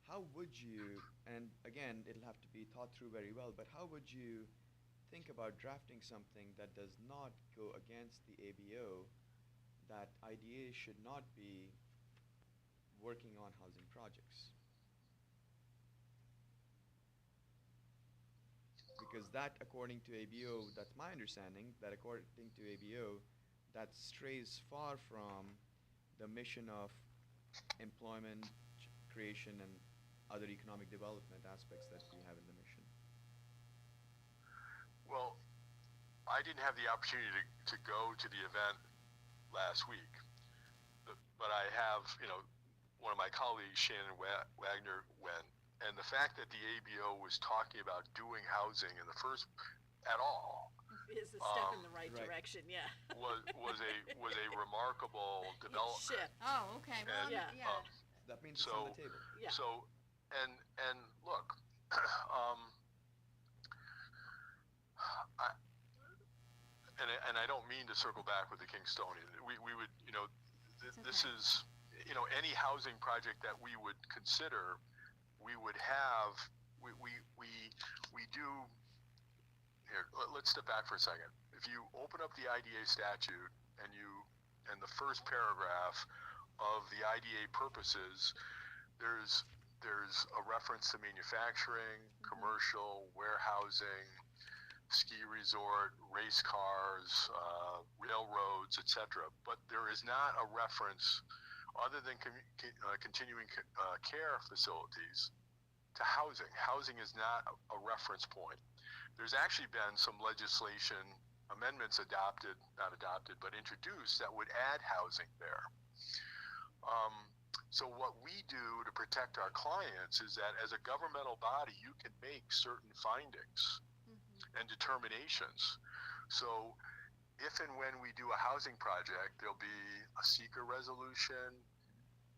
how would you, and again, it'll have to be thought through very well, but how would you think about drafting something that does not go against the ABO, that IDA should not be working on housing projects? Because that, according to ABO, that's my understanding, that according to ABO, that strays far from the mission of employment creation and other economic development aspects that we have in the mission. Well, I didn't have the opportunity to go to the event last week, but I have, one of my colleagues, Shannon Wagner, went. And the fact that the ABO was talking about doing housing in the first at all Is a step in the right Right. direction, yeah. was a remarkable development. Shift, Oh, okay. Well, And, Yeah. That means it's on the table. yeah. So, and look, I don't mean to circle back with the Kingstonian. We would, this is, any housing project that we would consider, we would have, we do, here, let's step back for a second. If you open up the IDA statute and the first paragraph of the IDA purposes, there's a reference to manufacturing, commercial, warehousing, ski resort, race cars, railroads, etc. But there is not a reference, other than continuing care facilities, to housing. Housing is not a reference point. There's actually been some legislation amendments but introduced that would add housing there. So what we do to protect our clients is that as a governmental body, you can make certain findings and determinations. So if and when we do a housing project, there'll be a seeker resolution,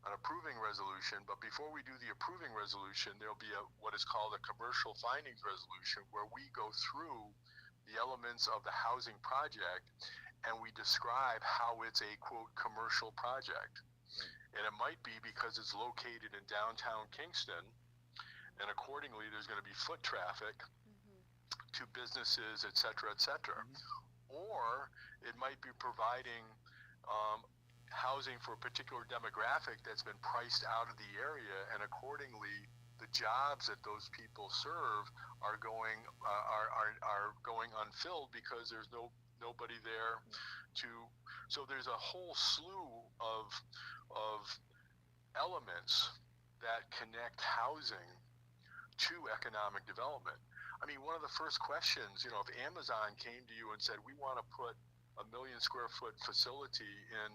an approving resolution, but before we do the approving resolution, there'll be what is called a commercial findings resolution, where we go through the elements of the housing project and we describe how it's a, quote, commercial project. And it might be because it's located in downtown Kingston, and accordingly there's going to be foot traffic to businesses, et cetera, et cetera. Or it might be providing housing for a particular demographic that's been priced out of the area, and accordingly the jobs that those people serve are going unfilled because there's nobody there to. So there's a whole slew of elements that connect housing to economic development. I mean, one of the first questions, if Amazon came to you and said, we want to put a 1 million square foot facility in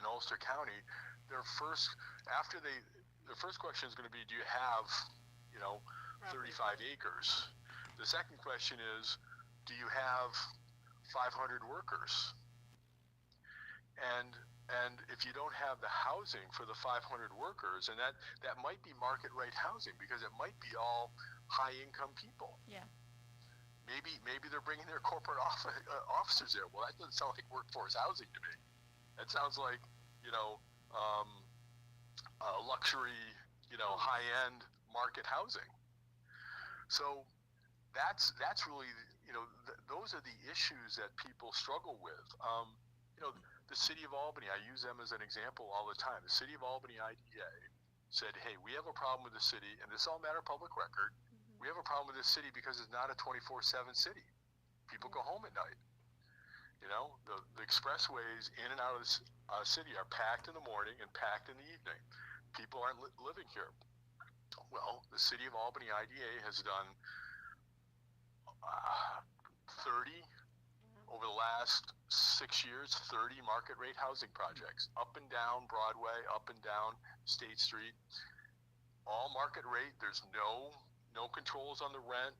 Ulster County, their first question is going to be, do you have, 35 acres? The second question is, do you have 500 workers? And if you don't have the housing for the 500 workers, and that might be market rate housing because it might be all high income people. Yeah. Maybe they're bringing their corporate officers there. Well, that doesn't sound like workforce housing to me. That sounds like luxury, high-end market housing. So that's really, those are the issues that people struggle with. The city of Albany, I use them as an example all the time. The city of Albany IDA said, hey, we have a problem with the city, and this is all matter of public record. We have a problem with this city because it's not a 24/7 city. People go home at night. The expressways in and out of the city are packed in the morning and packed in the evening. People aren't living here. Well, the city of Albany IDA has done 30, over the last 6 years, 30 market rate housing projects, up and down Broadway, up and down State Street, all market rate. There's no controls on the rent.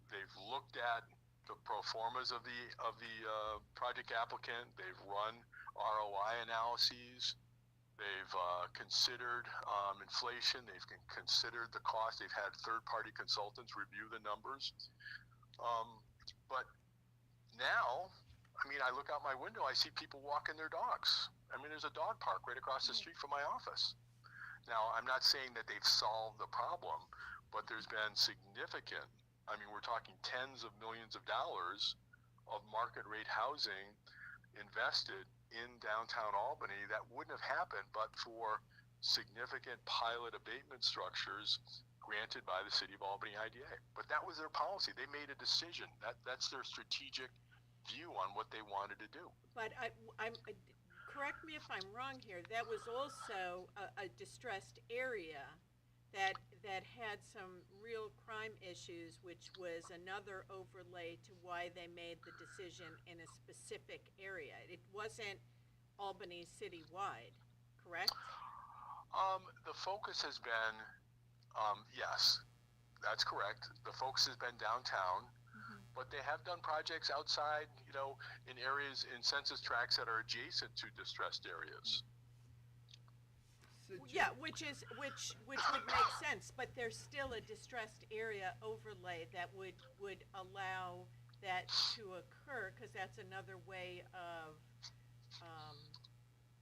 They've looked at the pro formas of the project applicant. They've run ROI analyses. They've considered inflation. They've considered the cost. They've had third-party consultants review the numbers. But now, I look out my window, I see people walking their dogs. There's a dog park right across the street from my office. Now, I'm not saying that they've solved the problem, but there's been significant, we're talking tens of millions of dollars of market rate housing invested in downtown Albany that wouldn't have happened but for significant pilot abatement structures granted by the City of Albany IDA. But that was their policy. They made a decision. That's their strategic view on what they wanted to do. But correct me if I'm wrong here, that was also a distressed area that had some real crime issues, which was another overlay to why they made the decision in a specific area. It wasn't Albany citywide, correct? The focus has been, yes, that's correct. The focus has been downtown, but they have done projects outside, in areas, in census tracts that are adjacent to distressed areas. So Yeah, which would make sense, but there's still a distressed area overlay that would allow that to occur, because that's another way of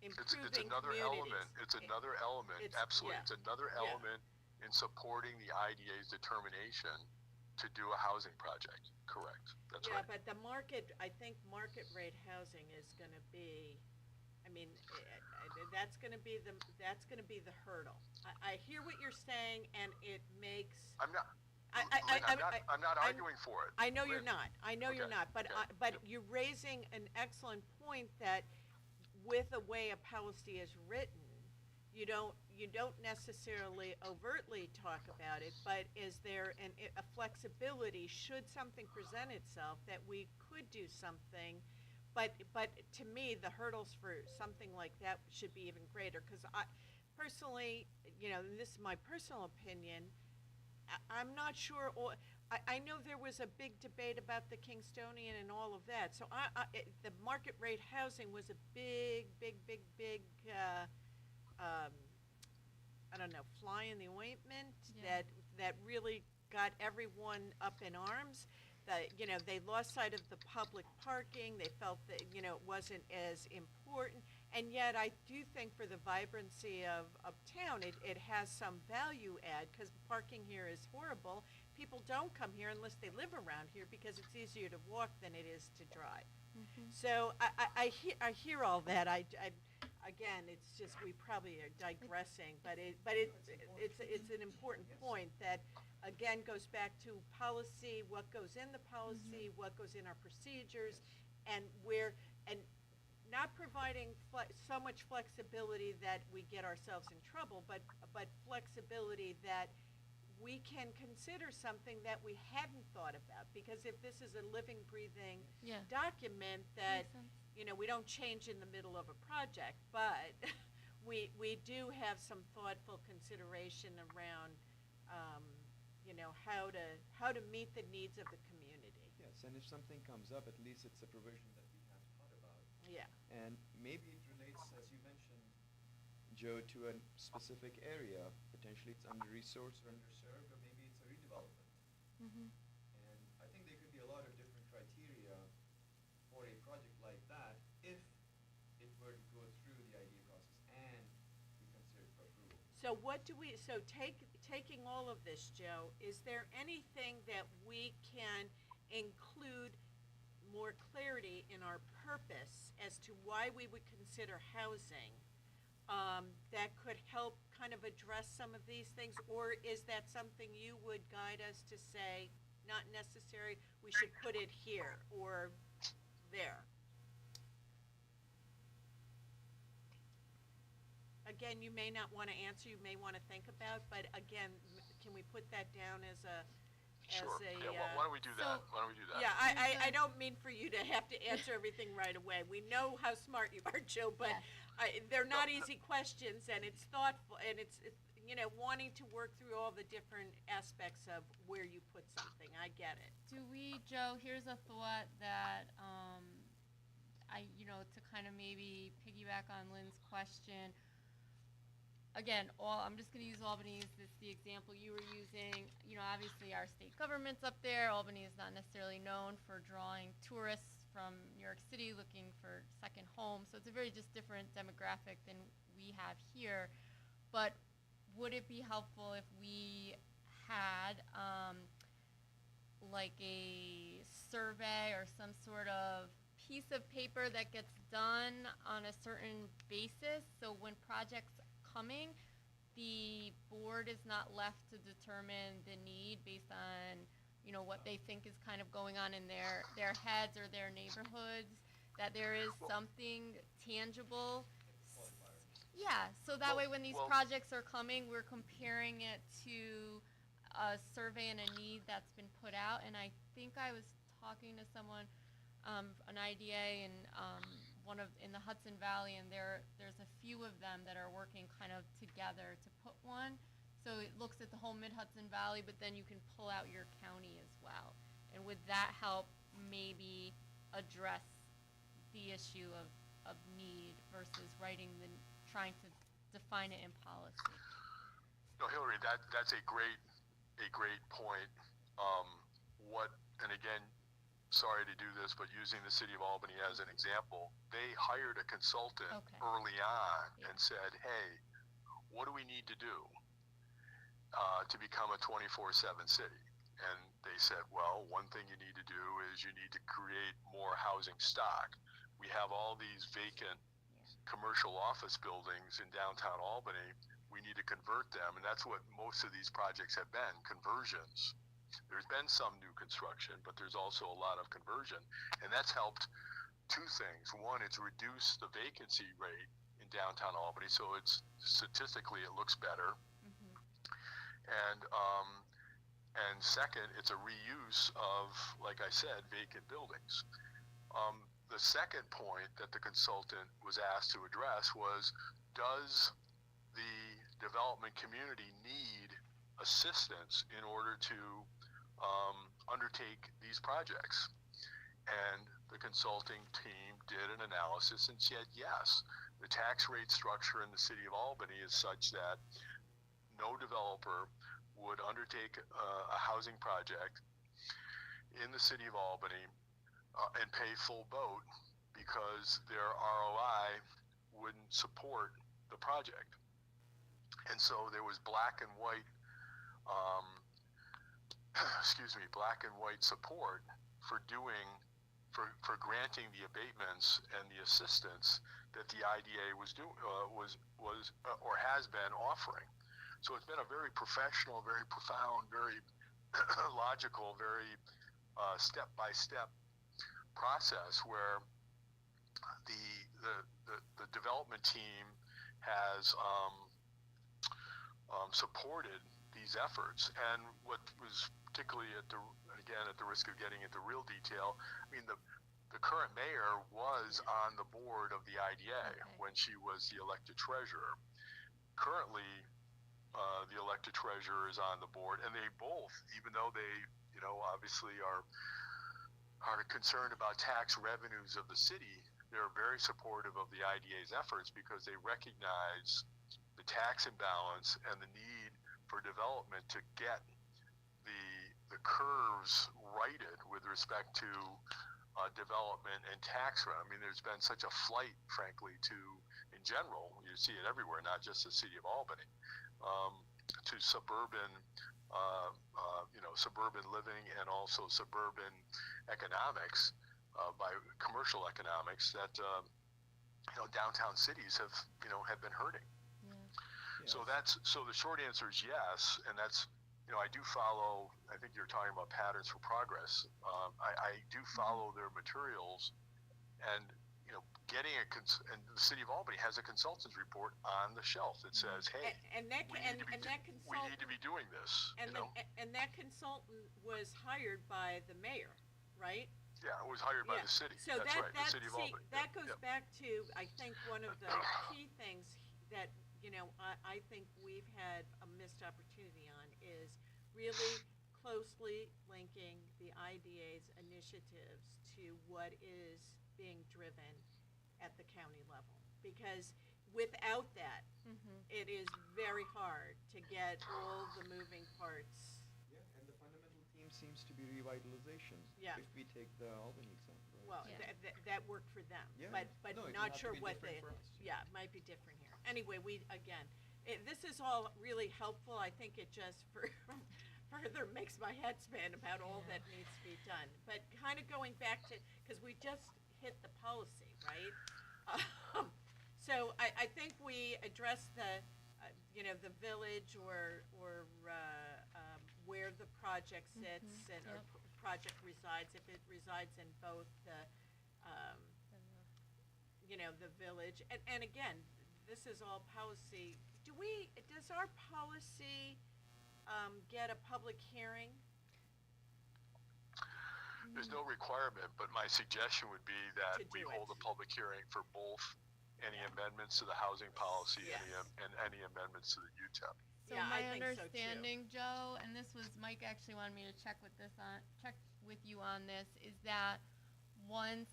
improving It's another communities. element. It's another element. Absolutely, yeah. it's another element in supporting the IDA's determination to do a housing project. Correct. That's right. Yeah, but I think market rate housing is going to be, that's going to be the hurdle. I hear what you're saying, and it makes. I'm not arguing for it. I know you're not. You're not. But Okay. You're raising an excellent point that, with the way a policy is written, you don't necessarily overtly talk about it, but is there a flexibility should something present itself that we could do something? But to me, the hurdles for something like that should be even greater, because I personally, and this is my personal opinion, I'm not sure. I know there was a big debate about the Kingstonian and all of that. So the market rate housing was a big, I don't know, fly in the ointment that really got everyone up in arms. That they lost sight of the public parking. They felt that it wasn't as important. And yet I do think for the vibrancy of town, it has some value add, because parking here is horrible. people don't come here unless they live around here because it's easier to walk than it is to drive. So I hear all that. Again, it's just, we probably are digressing, but it's an important point that, again, goes back to policy, what goes in the policy, what goes in our procedures, and not providing so much flexibility that we get ourselves in trouble, but flexibility that we can consider something that we hadn't thought about. Because if this is a living, breathing document that, we don't change in the middle of a project, but we do have some thoughtful consideration around, how to meet the needs of the community. Yes, and if something comes up, at least it's a provision that we have thought about. Yeah. And maybe it relates, as you mentioned, Joe, to a specific area. Potentially it's under-resourced or underserved, or maybe it's a redevelopment. And I think there could be a lot of different criteria for a project like that if it were to go through the idea process and be considered for approval. So taking all of this, Joe, is there anything that we can include more clarity in our purpose as to why we would consider housing that could help kind of address some of these things? Or is that something you would guide us to say, not necessary, we should put it here or there? Again, you may not want to answer, you may want to think about, but again, can we put that down as a, Sure. Why don't we do that? Why don't we do that? Yeah, I don't mean for you to have to answer everything right away. We know how smart you are, Joe, but they're not easy questions, and it's thoughtful, and it's wanting to work through all the different aspects of where you put something. I get it. Joe, here's a thought that, to kind of maybe piggyback on Lynn's question. Again, I'm just going to use Albany as the example you were using. Obviously our state government's up there. Albany is not necessarily known for drawing tourists from New York City looking for second home. So it's a very just different demographic than we have here. But would it be helpful if we had like a survey or some sort of piece of paper that gets done on a certain basis, so when projects coming, the board is not left to determine the need based on what they think is kind of going on in their heads or their neighborhoods, that there is something tangible. Yeah, so that way when these projects are coming, we're comparing it to a survey and a need that's been put out. And I think I was talking to someone, an IDA in the Hudson Valley, and there's a few of them that are working kind of together to put one. So it looks at the whole mid-Hudson Valley, but then you can pull out your county as well. And would that help maybe address the issue of need versus trying to define it in policy? No, Hillary, that's a great point. And again, sorry to do this, but using the city of Albany as an example, they hired a consultant early on and said, hey, what do we need to do to become a 24/7 city? And they said, well, one thing you need to do is you need to create more housing stock. We have all these vacant commercial office buildings in downtown Albany. We need to convert them, and that's what most of these projects have been, conversions. There's been some new construction, but there's also a lot of conversion, and that's helped two things. One, it's reduced the vacancy rate in downtown Albany, so it's statistically it looks better. And second, it's a reuse of, like I said, vacant buildings. The second point that the consultant was asked to address was, does the development community need assistance in order to undertake these projects? And the consulting team did an analysis and said yes. The tax rate structure in the city of Albany is such that no developer would undertake a housing project in the city of Albany and pay full boat because their ROI wouldn't support the project. And so there was black and white excuse me, black and white support for for granting the abatements and the assistance that the IDA or has been offering. So it's been a very professional, very profound, very logical, very step-by-step process where the development team has supported these efforts. And what was particularly at the risk of getting into real detail, I mean, the current mayor was on the board of the IDA when she was the elected treasurer. Currently, the elected treasurer is on the board, and they both, even though they, obviously are concerned about tax revenues of the city, they're very supportive of the IDA's efforts because they recognize the tax imbalance and the need for development to get the curves righted with respect to development and tax rate. I mean, there's been such a flight, frankly, in general, you see it everywhere, not just the city of Albany, to suburban, suburban living and also suburban economics by commercial economics that downtown cities have been hurting. Yes. So the short answer is yes, and that's I do follow. I think you're talking about Patterns for Progress. I do follow their materials, and getting and the city of Albany has a consultant's report on the shelf that says, "Hey, And that we and, need to be and that we need to be doing this." and and that consultant was hired by the mayor, right? Yeah, it was hired by the city. So That's right, the city of Albany. that Yep, goes yep. back to, I think, one of the key things that, I think we've had a missed opportunity on is really closely linking the IDA's initiatives to what is being driven at the county level. Because without that, it is very hard to get all the moving parts. Yeah, and the fundamental theme seems to be revitalization. Yeah. If we take the Albany example. Right? Well, Yeah. that worked for them, Yeah, but no, it will not have to sure be what different they, for us. yeah, it might be different here. Anyway, this is all really helpful. I think it just further makes my head spin about all that needs to be done. But kind of going back to, because we just hit the policy, right? So I think we addressed the village or where the project sits and or project resides, if it resides in both the village. And again, this is all policy. Does our policy get a public hearing? There's no requirement, but my suggestion would be that To we do hold it. a public hearing for both any amendments to the housing policy Yes. and any amendments to the UTEP. So Yeah, my I think so, too. understanding, Joe, and this was Mike actually wanted me to check with you on this, is that once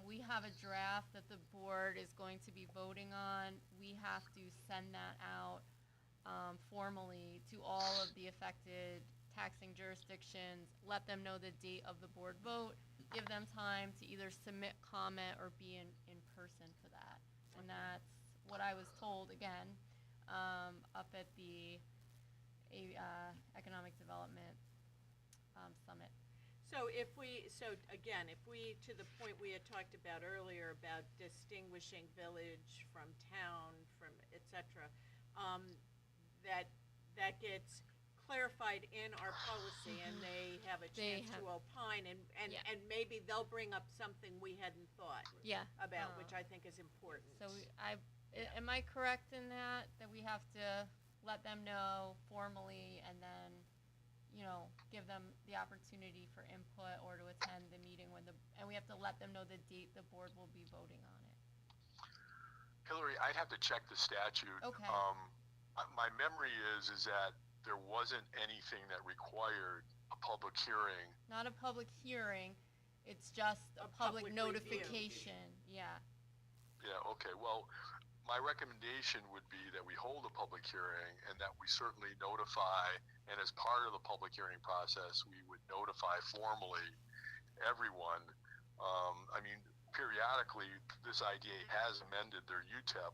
we have a draft that the board is going to be voting on, we have to send that out formally to all of the affected taxing jurisdictions, let them know the date of the board vote, give them time to either submit comment or be in person for that. And that's what I was told, again, up at the Economic Development Summit. So again, if we, to the point we had talked about earlier about distinguishing village from town, from et cetera, that gets clarified in our policy and they have a chance to opine and maybe they'll bring up something we hadn't thought Yeah. about, which I think is important. So am I correct in that we have to let them know formally and then, give them the opportunity for input or to attend the meeting and we have to let them know the date the board will be voting on it? Hillary, I'd have to check the statute. Okay. My memory is that there wasn't anything that required a public hearing. Not a public hearing, it's just a public public notification, yeah. Yeah, okay. Well, my recommendation would be that we hold a public hearing and that we certainly notify, and as part of the public hearing process, we would notify formally everyone. I mean, periodically, this IDA has amended their UTEP,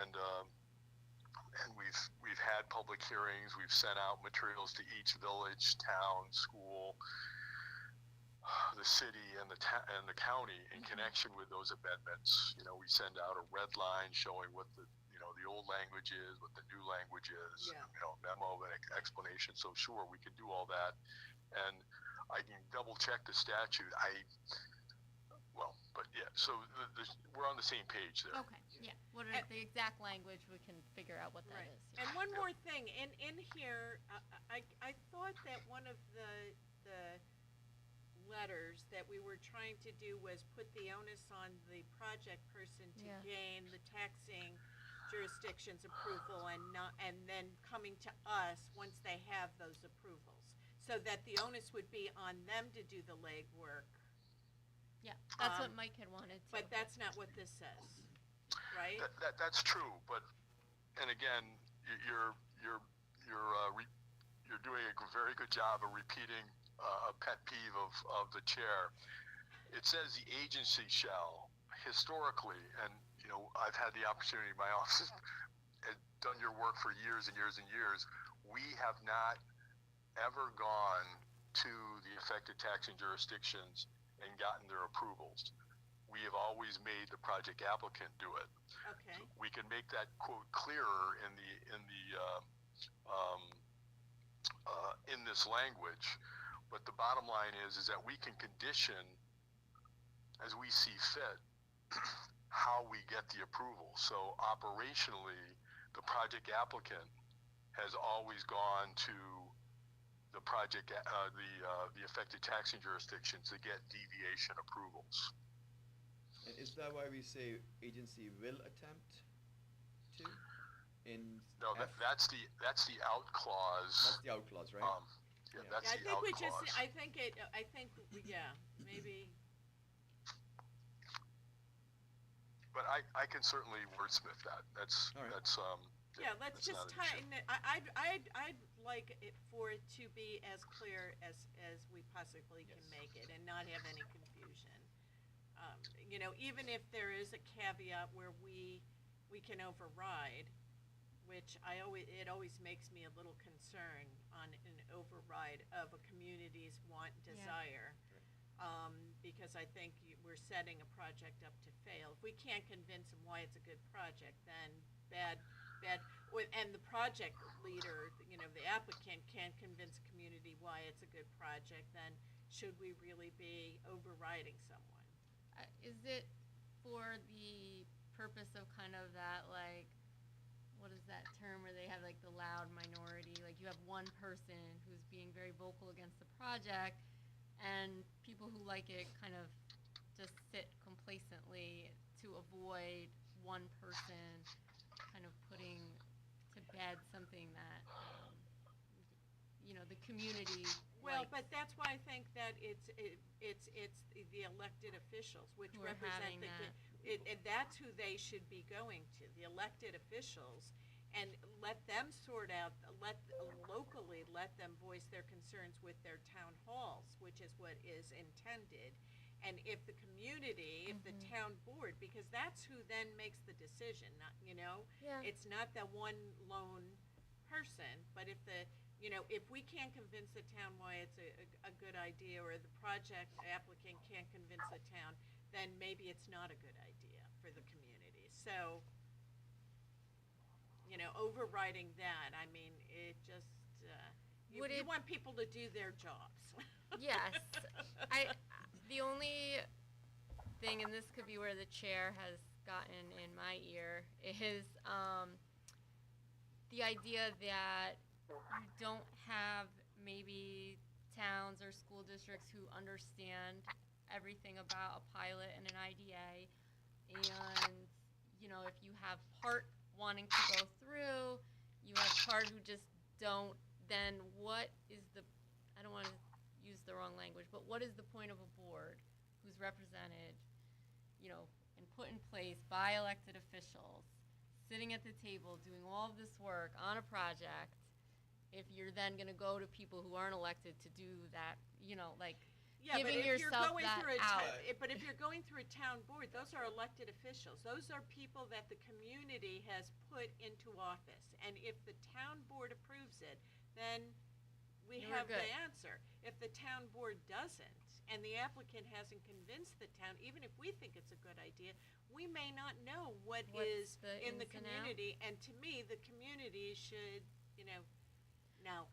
and and we've had public hearings. We've sent out materials to each village, town, school, the city, and the county in connection with those amendments. You know, we send out a red line showing what the old language is, what the new language is. Yeah. You know, memo and explanation. So sure, we can do all that, and I can double check the statute. But yeah. So we're on the same page there. Okay, yeah. What are the exact language? We can figure out what that Right. is. And one more thing, in here, I thought that one of the letters that we were trying to do was put the onus on the project person to Yeah. gain the taxing jurisdiction's approval and then coming to us once they have those approvals. So that the onus would be on them to do the legwork, Yeah, that's what Mike had wanted to. but that's not what this says, right? That's true, but and again, you're doing a very good job of repeating a pet peeve of the chair. It says the agency shall. Historically, and I've had the opportunity, my office has done your work for years and years and years. We have not ever gone to the affected taxing jurisdictions and gotten their approvals. We have always made the project applicant do it. Okay. We can make that quote clearer in this language, but the bottom line is that we can condition as we see fit how we get the approval. So operationally, the project applicant has always gone to the project, the affected taxing jurisdictions to get deviation approvals. And is that why we say agency will attempt to? No, that's the out clause. That's the out clause, right? Yeah, Yeah. that's I the think out we clause. just, yeah, maybe. But I can certainly wordsmith that. That's All right. that's Yeah, let's that's just not an issue. tighten it. I'd like it for it to be as clear as we possibly can Yes. make it and not have any confusion. Even if there is a caveat where we can override, which it always makes me a little concerned on an override of a community's want and Yeah. desire. Because I think we're setting a project up to fail. If we can't convince them why it's a good project, then and the project leader, the applicant can't convince a community why it's a good project, then should we really be overriding someone? Is it for the purpose of kind of that, like, what is that term where they have like the loud minority? Like you have one person who's being very vocal against the project, and people who like it kind of just sit complacently to avoid one person kind of putting to bed something that the community Well, likes. but that's why I think that it's the elected officials, which Who are represent having and that's who they should be going to, the elected officials, and let them sort out, locally let them voice their concerns with their town halls, which is what is intended. And if the community, if the town board, because that's who then makes the decision, not, Yeah. it's not that one lone person, but if if we can't convince the town why it's a good idea, or the project applicant can't convince the town, then maybe it's not a good idea for the community. So, overriding that, I mean, it just, you want people to do their jobs. Yes. The only thing, and this could be where the chair has gotten in my ear, is the idea that you don't have maybe towns or school districts who understand everything about a pilot and an IDA, and if you have part wanting to go through, you have part who just don't, then what is I don't want to use the wrong language, but what is the point of a board who's represented, and put in place by elected officials, sitting at the table doing all of this work on a project, if you're then going to go to people who aren't elected to do that, Yeah, but giving if you're yourself going that through a out. but if you're going through a town board, those are elected officials. Those are people that the community has put into office. And if the town board approves it, then we Then we're have the good. answer. If the town board doesn't, and the applicant hasn't convinced the town, even if we think it's a good idea, we may not know what What's is the in the ins and outs? community. And to me, the community should, now,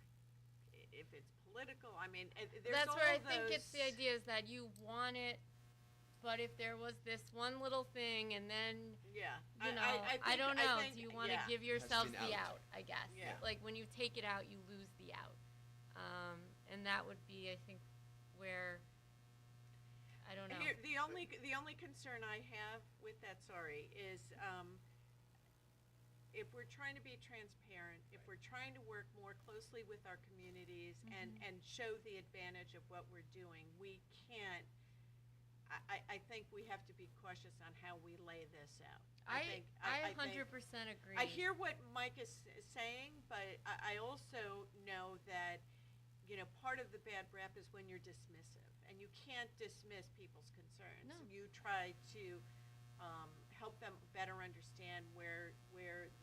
if it's political, I mean, there's That's all where I those. think it's the idea is that you want it, but if there was this one little thing and then, Yeah. you know, think- don't know, think- do you want to yeah. give Has yourself been the out. out, I guess. Yeah. Like when you take it out, you lose the out. And that would be, I think, where, I don't know. Here, the only concern I have with that, is, if we're trying to be transparent, if we're trying to work more closely with our communities and show the advantage of what we're doing, we can't, I think we have to be cautious on how we lay this out. I think- 100% agree. I hear what Mike is saying, but I also know that, part of the bad rap is when you're dismissive, and you can't dismiss people's concerns. No. You try to help them better understand where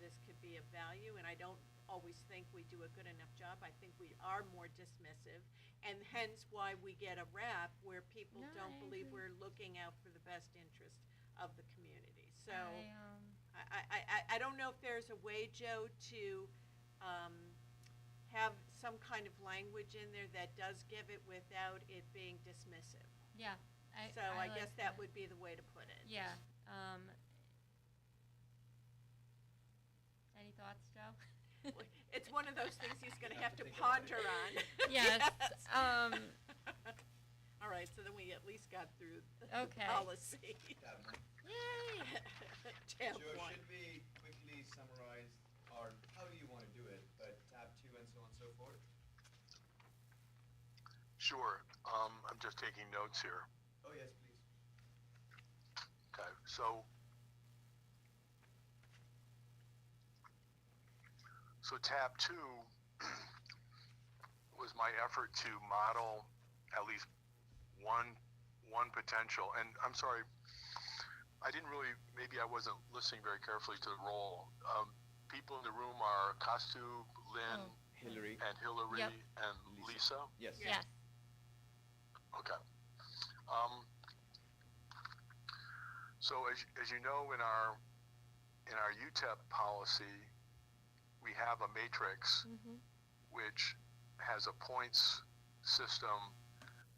this could be of value, and I don't always think we do a good enough job. I think we are more dismissive, and hence why we get a rap where people No, don't I believe agree. we're looking out for the best interest of the community. So I don't know if there's a way, Joe, to have some kind of language in there that does give it without it being dismissive. Yeah. So I like guess that would be the way to put it. Yeah. Any thoughts, Joe? It's one of those things he's gonna You have have to to think about ponder it. on. Yes, All right, so then we at least got through the Okay. policy. Tab one. Yay! Tab Joe, one. should we quickly summarize, or how do you want to do it, but tab 2 and so on and so forth? Sure. I'm just taking notes here. Oh, yes, please. Okay, so tab 2 was my effort to model at least one potential. And I'm sorry, I didn't really, maybe I wasn't listening very carefully to the roll. People in the room are Kastu, Lynn, Oh. Hillary. and Hillary, Yep. and Lisa. Lisa. Yes. Yeah. Yes. Okay. So as you know, in our UTEP policy, we have a matrix Mm-hmm. which has a points system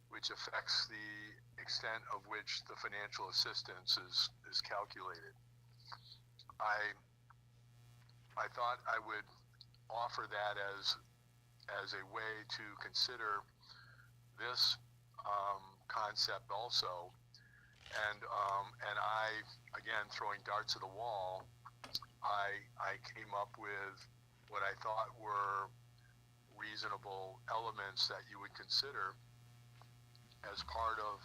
which affects the extent of which the financial assistance is calculated. I thought I would offer that as a way to consider this concept also, and I, again, throwing darts at the wall, I came up with what I thought were reasonable elements that you would consider as part of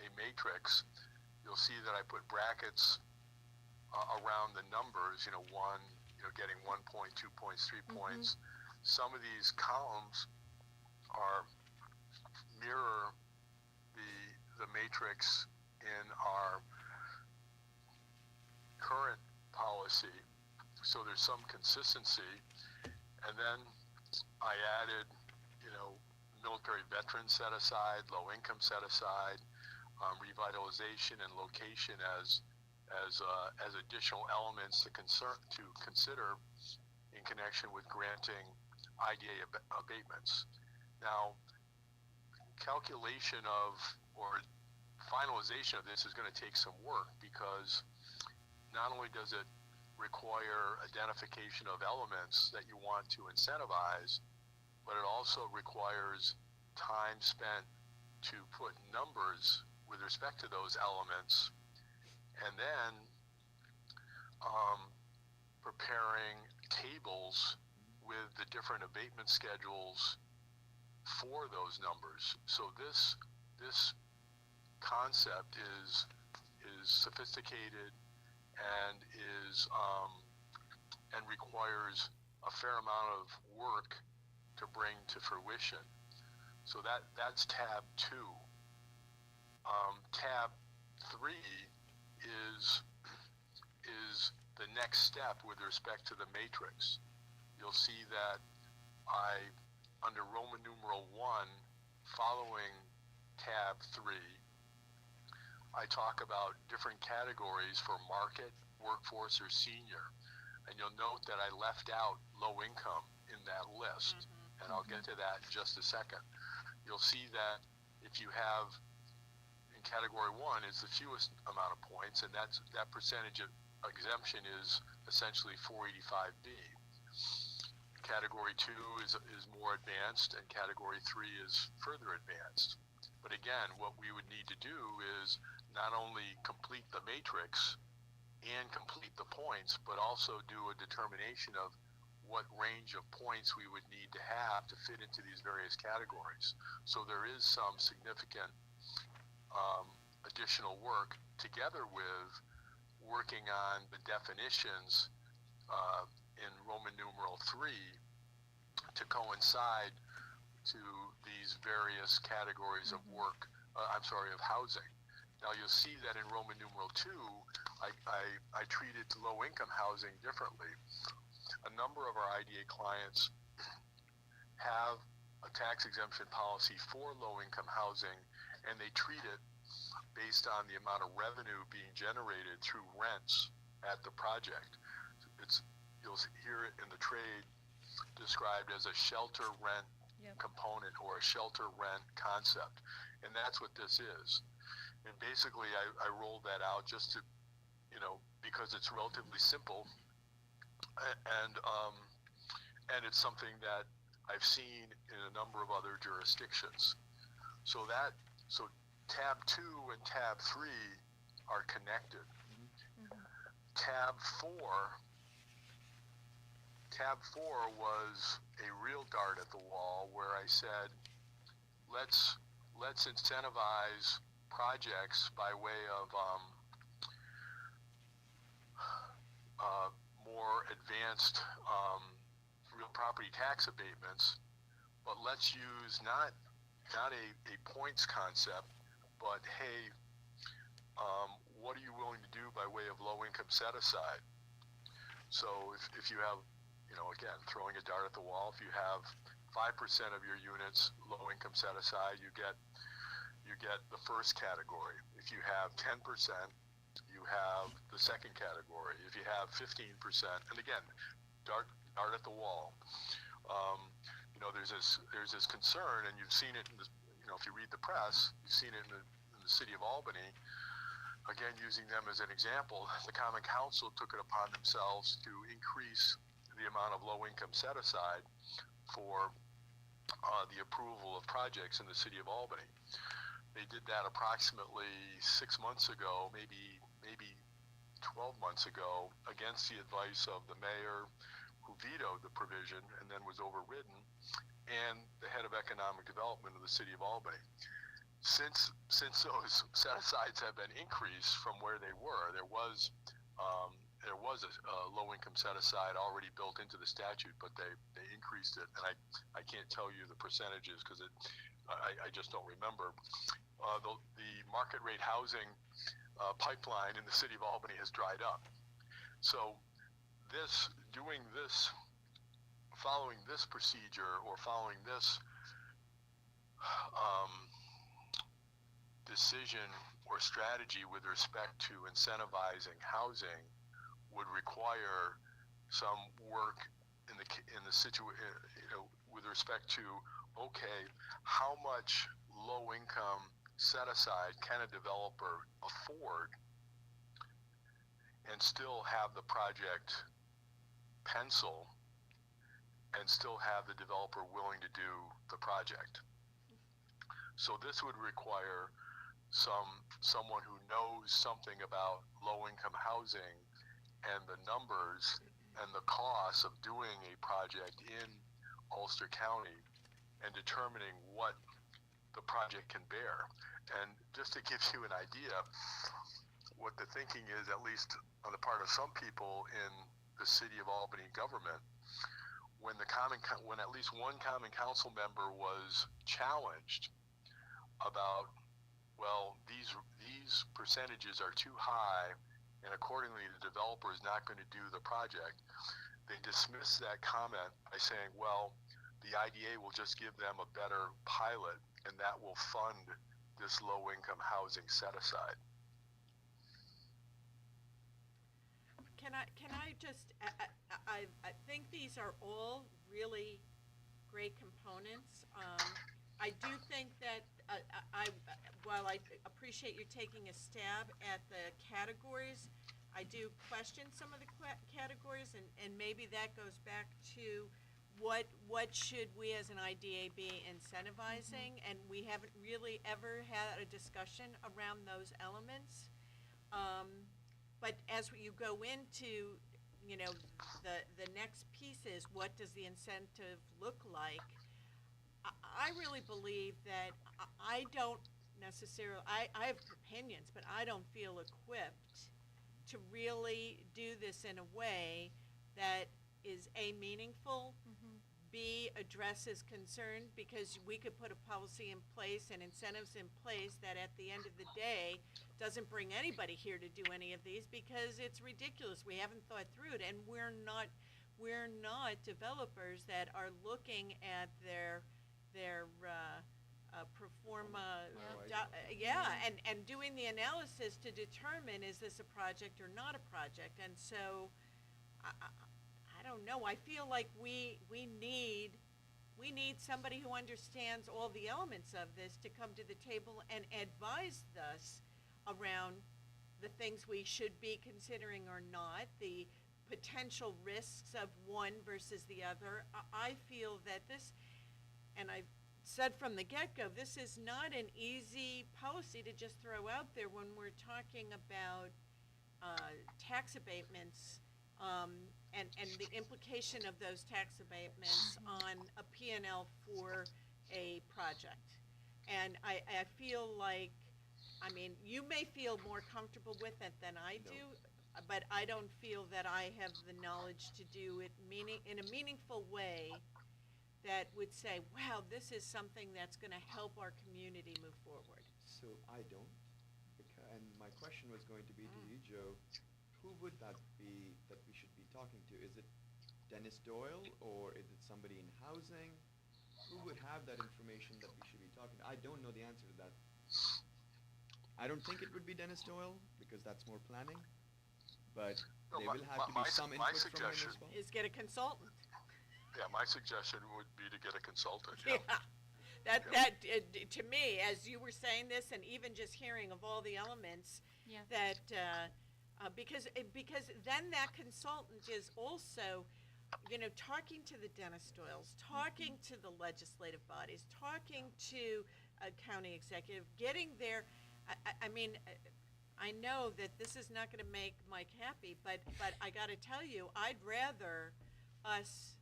a matrix. You'll see that I put brackets around the numbers, one, getting 1 point, 2 points, 3 points. Some of these columns mirror the matrix in our current policy, so there's some consistency. And then I added, military veterans set aside, low income set aside, revitalization and location as additional elements to consider in connection with granting IDA abatements. Now, calculation of or finalization of this is going to take some work, because not only does it require identification of elements that you want to incentivize, but it also requires time spent to put numbers with respect to those elements, and then preparing tables with the different abatement schedules for those numbers. So this concept is sophisticated and and requires a fair amount of work to bring to fruition. So that's tab 2. Tab 3 is the next step with respect to the matrix. You'll see that under Roman numeral 1, following tab 3, I talk about different categories for market, workforce, or senior. And you'll note that I left out low income in that list. And I'll get to that in just a second. You'll see that if you have, in category 1 is the fewest amount of points, and that percentage of exemption is essentially 485B. Category 2 is more advanced, and category 3 is further advanced. But again, what we would need to do is not only complete the matrix and complete the points, but also do a determination of what range of points we would need to have to fit into these various categories. So there is some significant additional work, together with working on the definitions in Roman numeral 3 to coincide to these various categories of work, of housing. Now you'll see that in Roman numeral 2, I treated low-income housing differently. A number of our IDA clients have a tax exemption policy for low-income housing, and they treat it based on the amount of revenue being generated through rents at the project. You'll hear it in the trade described as a shelter rent component or a shelter rent concept, and that's what this is. And basically I rolled that out just to, because it's relatively simple, and it's something that I've seen in a number of other jurisdictions. So tab 2 and tab 3 are connected. Tab 4 was a real dart at the wall, where I said, let's incentivize projects by way of more advanced real property tax abatements, but let's use not a points concept, but hey, what are you willing to do by way of low income set aside? So if you have, again, throwing a dart at the wall, if you have 5% of your units low income set aside, you get the first category. If you have 10%, you have the second category. If you have 15%, and again, dart at the wall. There's this concern, and you've seen it in if you read the press, you've seen it in the city of Albany. Again, using them as an example, the Common Council took it upon themselves to increase the amount of low-income set-aside for the approval of projects in the city of Albany. They did that approximately 6 months ago, maybe 12 months ago, against the advice of the mayor, who vetoed the provision and then was overridden, and the head of economic development of the city of Albany. Since those set-asides have been increased from where they were, there was a low-income set-aside already built into the statute, but they increased it, and I can't tell you the percentages because I just don't remember. The market rate housing pipeline in the city of Albany has dried up. So following this procedure, or following this decision or strategy with respect to incentivizing housing would require some work with respect to, okay, how much low income set aside can a developer afford and still have the project pencil and still have the developer willing to do the project. So this would require someone who knows something about low-income housing and the numbers and the costs of doing a project in Ulster County and determining what the project can bear. And just to give you an idea, what the thinking is, at least on the part of some people in the city of Albany government, when when at least one common council member was challenged about, well, these percentages are too high, and accordingly the developer is not going to do the project, they dismissed that comment by saying, well, the IDA will just give them a better pilot, and that will fund this low-income housing set-aside. Can I just, I think these are all really great components. I do think that, while I appreciate you taking a stab at the categories, I do question some of the categories, and maybe that goes back to what should we as an IDA be incentivizing, and we haven't really ever had a discussion around those elements. But as you go into, you know, the next piece is, what does the incentive look like? I really believe that I don't necessarily, I have opinions, but I don't feel equipped to really do this in a way that is A, meaningful, B, addresses concern, because we could put a policy in place and incentives in place that at the end of the day doesn't bring anybody here to do any of these, because it's ridiculous. We haven't thought through it, and we're not developers that are looking at their pro forma, and doing the analysis to determine, is this a project or not a project. And so I don't know, I feel like we need somebody who understands all the elements of this to come to the table and advise us around the things we should be considering or not, the potential risks of one versus the other. I feel that this, and I've said from the get-go, this is not an easy policy to just throw out there when we're talking about tax abatements, and the implication of those tax abatements on a P&L for a project. And I feel like, I mean, you may feel more comfortable with it than I do, but I don't feel that I have the knowledge to do it in a meaningful way that would say, wow, this is something that's going to help our community move forward. So I don't, and my question was going to be to you, Joe, who would that be that we should be talking to? Is it Dennis Doyle, or is it somebody in housing? Who would have that information that we should be talking to? I don't know the answer to that. I don't think it would be Dennis Doyle, because that's more planning, but No, there will have to be some input from him as well. Is get a consultant. Yeah, my suggestion would be to get a consultant. Yeah. Yeah. That to me, as you were saying this, and even just hearing of all the elements, Yeah. that because then that consultant is also, you know, talking to the Dennis Doyles, talking to the legislative bodies, talking to a county executive, getting there. I mean, I know that this is not going to make Mike happy, but I got to tell you, I'd rather us,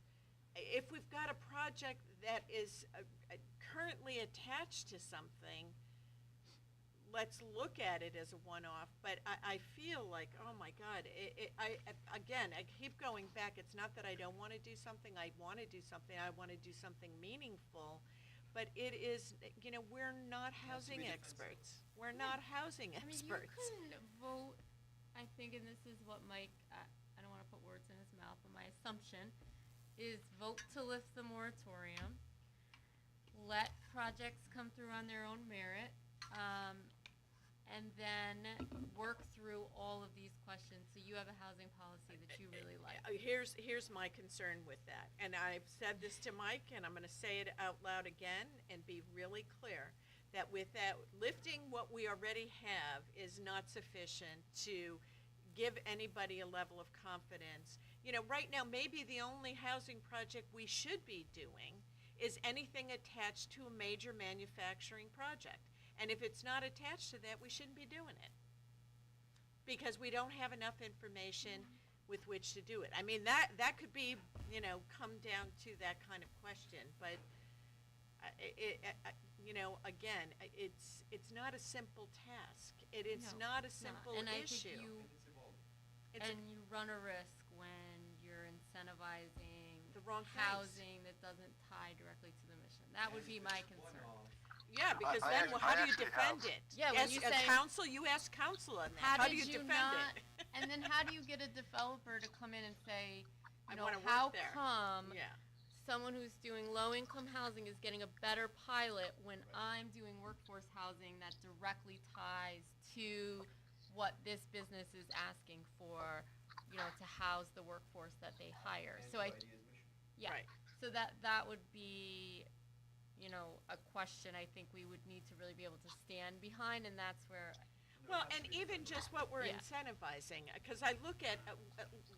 if we've got a project that is currently attached to something, let's look at it as a one-off. But I feel like, oh my God, I keep going back. It's not that I don't want to do something. I want to do something. I want to do something meaningful. But it is, you know, we're not housing experts. We're not housing I mean, experts. you can vote, I think, and this is what Mike, I don't want to put words in his mouth, but my assumption is vote to lift the moratorium, let projects come through on their own merit, and then work through all of these questions so you have a housing policy that you really like. Here's my concern with that, and I've said this to Mike, and I'm going to say it out loud again and be really clear, that without lifting what we already have is not sufficient to give anybody a level of confidence. You know, right now, maybe the only housing project we should be doing is anything attached to a major manufacturing project. And if it's not attached to that, we shouldn't be doing it, because we don't have enough information with which to do it. I mean, that could be, you know, come down to that kind of question. But you know, again, it's not a simple task. It's No, not a it's simple not. And issue. I think you run a risk when you're incentivizing the wrong things. housing that doesn't tie directly to the mission. That would be my concern. Yeah, because I then, act- well, I how do you actually defend have- it? Yeah, when As you a say- council, you ask council on that. How do did you you defend not, it? and then how do you get a developer to come in and say, I you know, wanna work how there. come Yeah, someone who's doing low-income housing is getting a better pilot when I'm doing workforce housing that directly ties to what this business is asking for, you know, to house the workforce that they hire. So yeah, right. so that would be, you know, a question I think we would need to really be able to stand behind, and that's where, Well, and even just what we're Yeah. incentivizing, because I look at,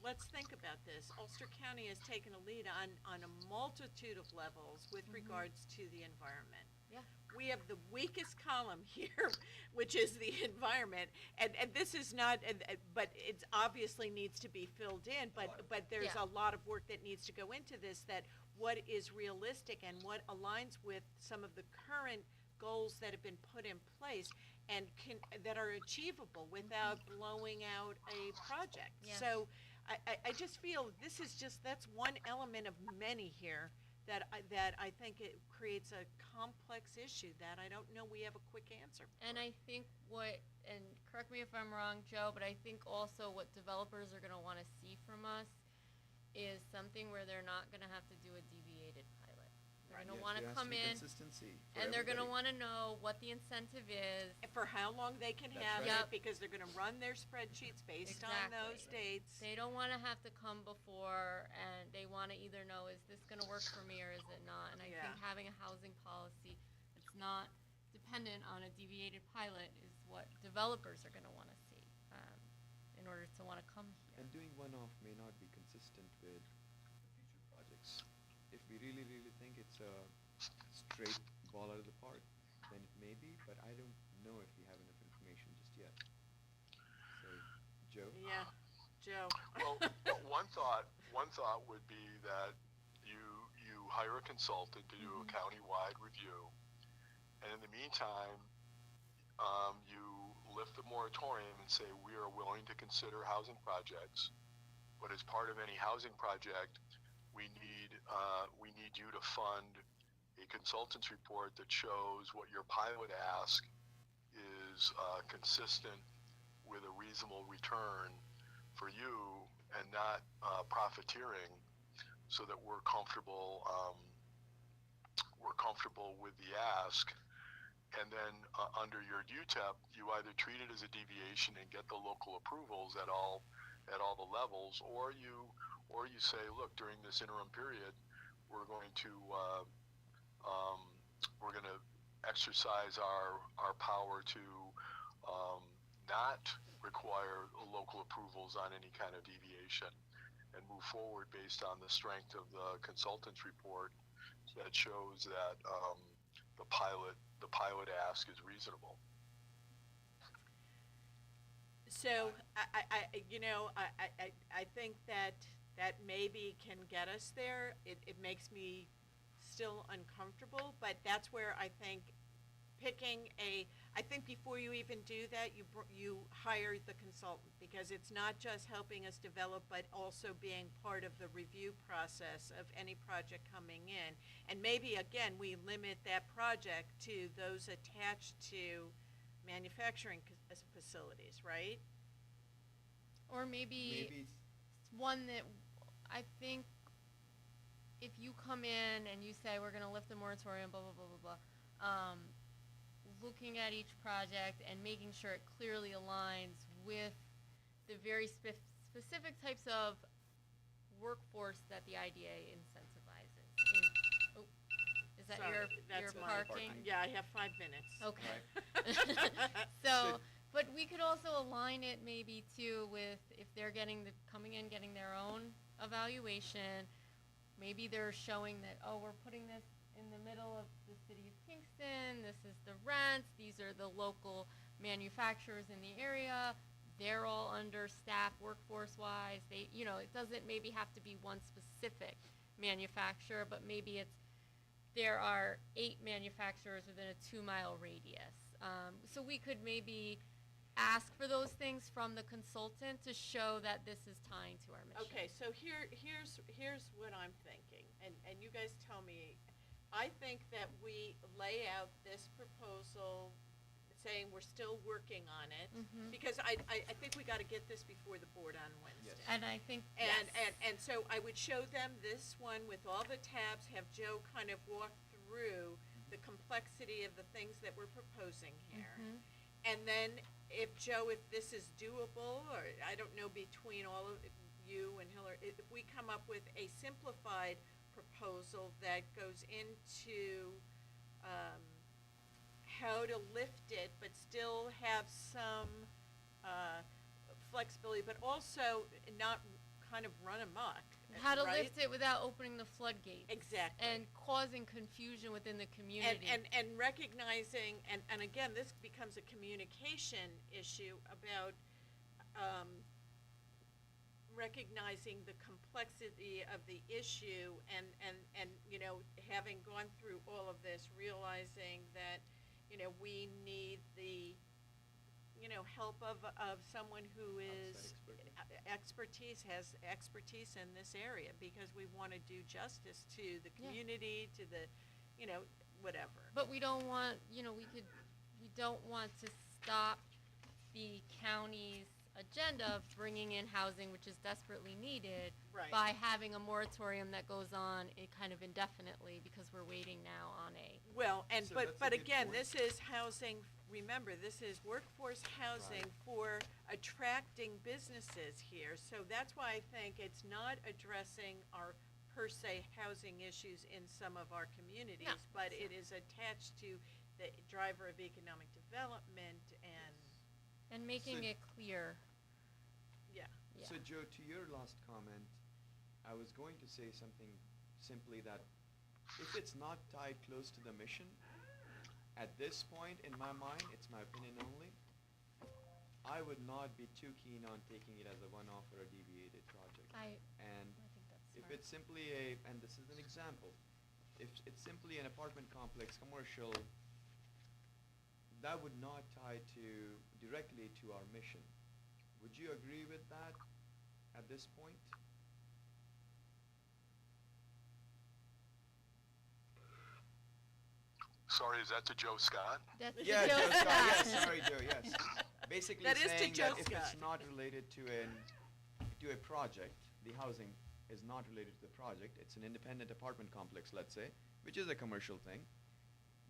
let's think about this. Ulster County has taken a lead on a multitude of levels with regards to the environment. yeah. We have the weakest column here, which is the environment, and this is not, but it obviously needs to be filled in, but there's Yeah. a lot of work that needs to go into this, that what is realistic and what aligns with some of the current goals that have been put in place and that are achievable without blowing out a project. Yeah. So I just feel that's one element of many here that I think it creates a complex issue that I don't know we have a quick answer for. And I think and correct me if I'm wrong, Joe, but I think also what developers are gonna wanna see from us is something where they're not gonna have to do a deviated pilot. They're gonna wanna come in, Consistency for and they're gonna everybody. wanna know what the incentive is. And for how long they can That's have right. it, Yep. because they're gonna run their spreadsheets based on those Exactly. dates. They don't wanna have to come before, and they wanna either know, is this gonna work for me or is it not? And I Yeah. think having a housing policy that's not dependent on a deviated pilot is what developers are gonna wanna see, in order to wanna come here. And doing one-off may not be consistent with future projects. If we really, really think it's a straight ball out of the park, then it may be, but I don't know if we have enough information just yet. So, Joe? Yeah, Joe. Well, one thought would be that you hire a consultant to do a county-wide review, and in the meantime, you lift the moratorium and say we are willing to consider housing projects, but as part of any housing project, we need you to fund a consultant's report that shows what your pilot ask is consistent with a reasonable return for you and not profiteering, so that we're comfortable with the ask. And then under your UTEP, you either treat it as a deviation and get the local approvals at all the levels, or you say, look, during this interim period, we're going to exercise our power to not require local approvals on any kind of deviation, and move forward based on the strength of the consultant's report that shows that the pilot ask is reasonable. So, I think that maybe can get us there. It makes me still uncomfortable, but that's where I think I think before you even do that, you hire the consultant, because it's not just helping us develop, but also being part of the review process of any project coming in. And maybe, again, we limit that project to those attached to manufacturing facilities, right? Or maybe Maybe one that I think if you come in and you say we're gonna lift the moratorium, blah, blah, blah, blah, blah, looking at each project and making sure it clearly aligns with the very specific types of workforce that the IDA incentivizes. Is that Sorry, your that's my parking? Yeah, I have 5 minutes. Okay. So, but we could also align it maybe too with if they're coming in, getting their own evaluation, maybe they're showing that, oh, we're putting this in the middle of the city of Kingston, this is the rents, these are the local manufacturers in the area, they're all understaffed workforce-wise, it doesn't maybe have to be one specific manufacturer, but maybe there are 8 manufacturers within a 2-mile radius. So we could maybe ask for those things from the consultant to show that this is tying to our mission. Okay, so here's what I'm thinking, and you guys tell me. I think that we lay out this proposal saying we're still working on it, Mhm. because I think we gotta get this before the board on Wednesday. Yes. And I think, And, yes. and so I would show them this one with all the tabs, have Joe kind of walk through the complexity of the things that we're proposing here. Mhm. And then if Joe, if this is doable, or I don't know, between all of you and Hillary, if we come up with a simplified proposal that goes into, how to lift it, but still have some, flexibility, but also not kind of run amok, How to right? lift it without opening the floodgates. Exactly. And causing confusion within the community. And recognizing, and again, this becomes a communication issue about, recognizing the complexity of the issue and, you know, having gone through all of this, realizing that, you know, we need the, you know, help of someone who is has expertise in this area, because we wanna do justice to the Yeah. community, to the, you know, whatever. But we don't want, you know, we don't want to stop the county's agenda of bringing in housing, which is desperately needed, Right. by having a moratorium that goes on kind of indefinitely, because we're waiting now on a, Well, and, So that's a but good again, point. this is housing, remember, this is workforce housing Right. for attracting businesses here. So that's why I think it's not addressing our per se housing issues in some of our communities, No, but it's it is attached to the driver of economic development and making So- it clear. yeah. Yeah. So Joe, to your last comment, I was going to say something simply that if it's not tied close to the mission, at this point in my mind, it's my opinion only, I would not be too keen on taking it as a one-off or a deviated project. And I think that's if smart. it's simply and this is an example, if it's simply an apartment complex, commercial, that would not tie directly to our mission. Would you agree with that at this point? Sorry, is that to Joe Scott? That's Yeah, Joe Joe Scott, yes, Scott. sorry, Joe, yes. Basically That is to saying Joe that if it's Scott. not related to a project, the housing is not related to the project, it's an independent apartment complex, let's say, which is a commercial thing,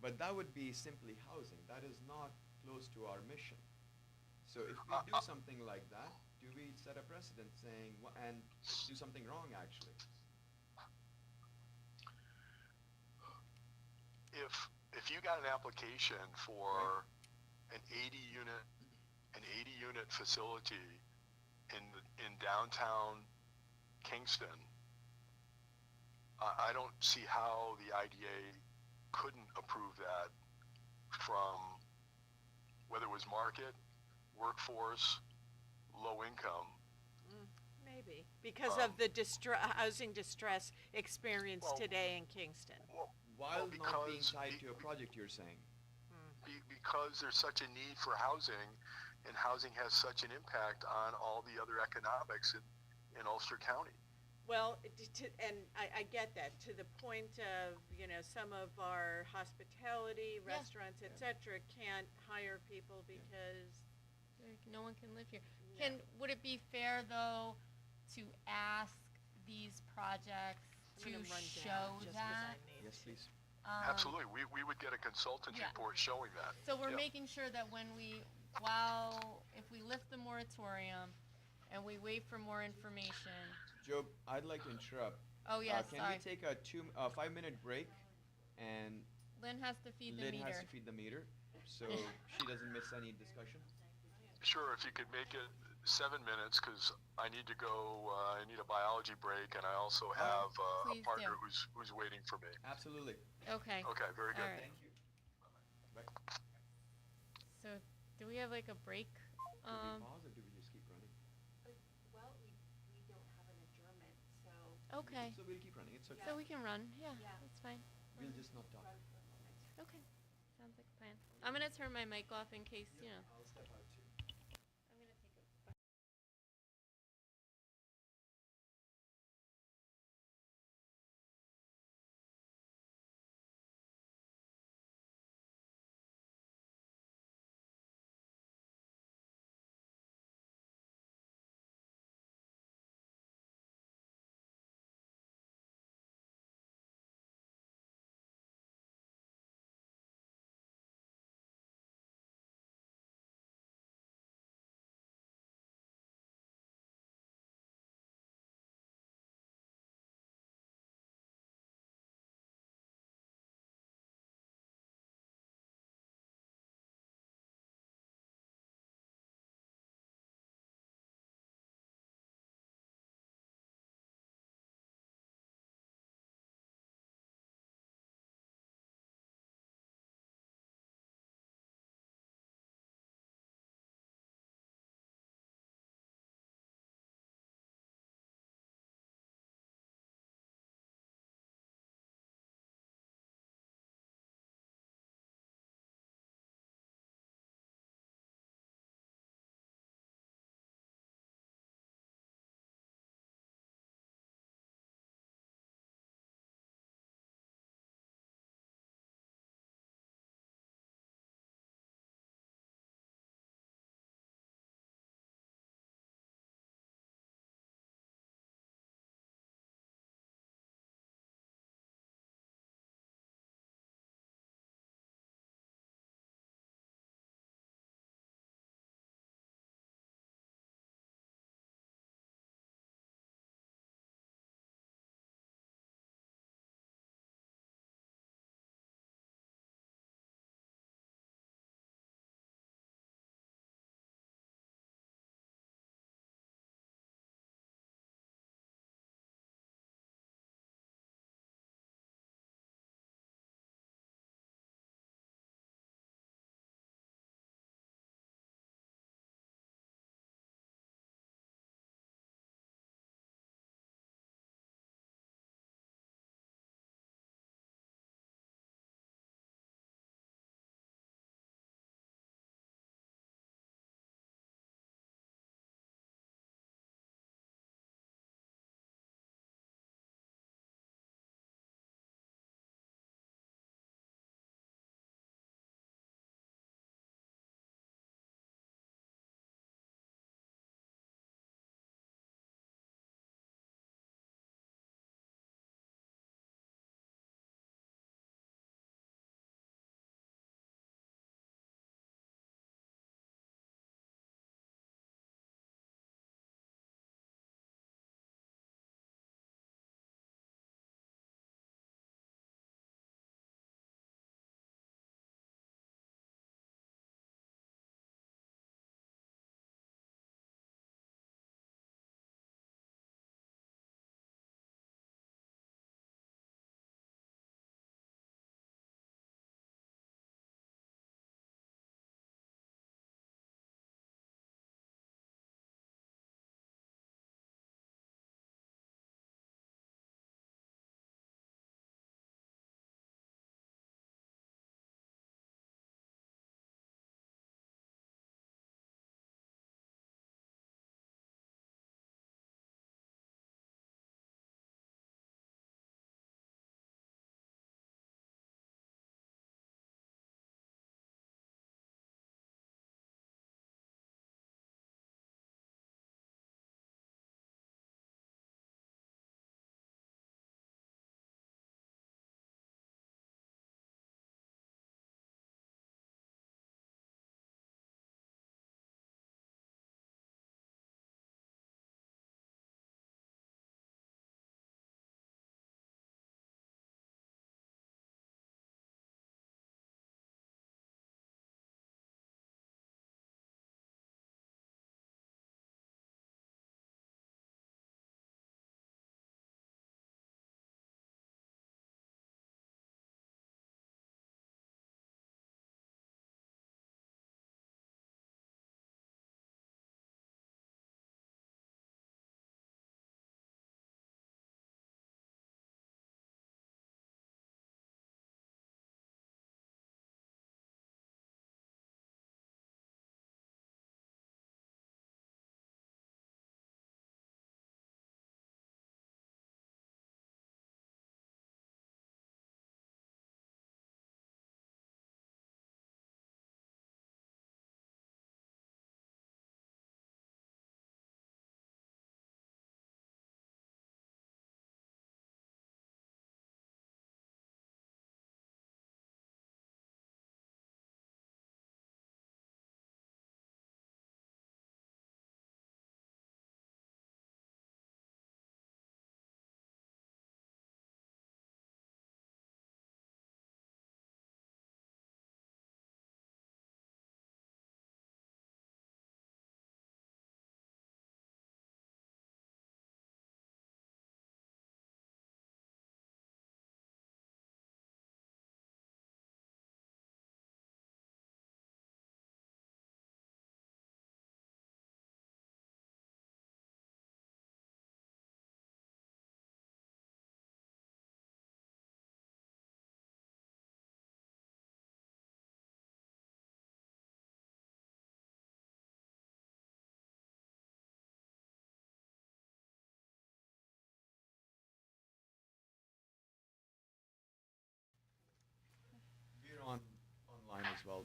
but that would be simply housing, that is not close to our mission. So if we do something like that, do we set a precedent saying, and do something wrong actually? If you got an application for an 80 unit facility in downtown Kingston, I don't see how the IDA couldn't approve that from whether it was market, workforce, low income. Maybe, because of the housing distress experienced Well- today in Kingston. While not being because tied to a project, you're saying? Because there's such a need for housing, and housing has such an impact on all the other economics in Ulster County. Well, and I get that, to the point of, you know, some of our hospitality, Yeah. restaurants, et cetera, can't hire people because, Like, no one can live here. Yeah. Would it be fair, though, to ask these projects I'm to gonna run show down just 'cause that? I need Yes, to. please. Absolutely, we would get a consultant's Yeah. report showing that. So we're Yeah. making sure that if we lift the moratorium and we wait for more information. Joe, I'd like to interrupt. Oh, yes, Can sorry. we take a 5-minute break, and Lynn has to feed the Lynn meter. has to feed the meter, so she doesn't miss any discussion? Sure, if you could make it 7 minutes, because I need to go, I need a biology break, and I also have Please a partner do. who's waiting for me. Absolutely. Okay. Okay, very good. All right. Thank you. Bye. So, do we have like a break? Do we pause or do we just keep running? Well, we don't have an adjournment, so Okay. So we'll keep running, it's okay. So we can run. Yeah, Yeah. that's fine. We'll just not talk. run for a moment. Okay. Sounds like a plan. I'm gonna turn my mic off in case, you know. I'll step out too.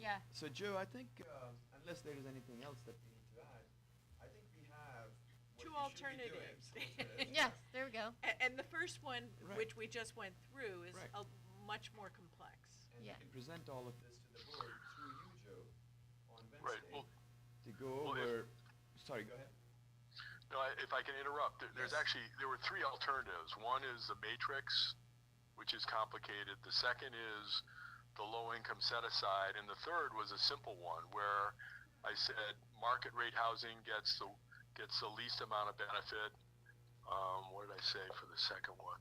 Yeah. So Joe, I think, unless there is anything else that we need to add, I think we have what Two we should be doing. alternatives. Yes, there we go. And the first one, Right. which we just went through, is Right. much more complex. And Yeah. we can present all of this to the board through you, Joe, on Right, Wednesday, well- to go well, if- over, sorry, go ahead. No, if I can interrupt, there's Yes. actually, there were three alternatives. One is the matrix, which is complicated. The second is the low income set aside. And the third was a simple one where I said market rate housing gets the least amount of benefit. What did I say for the second one?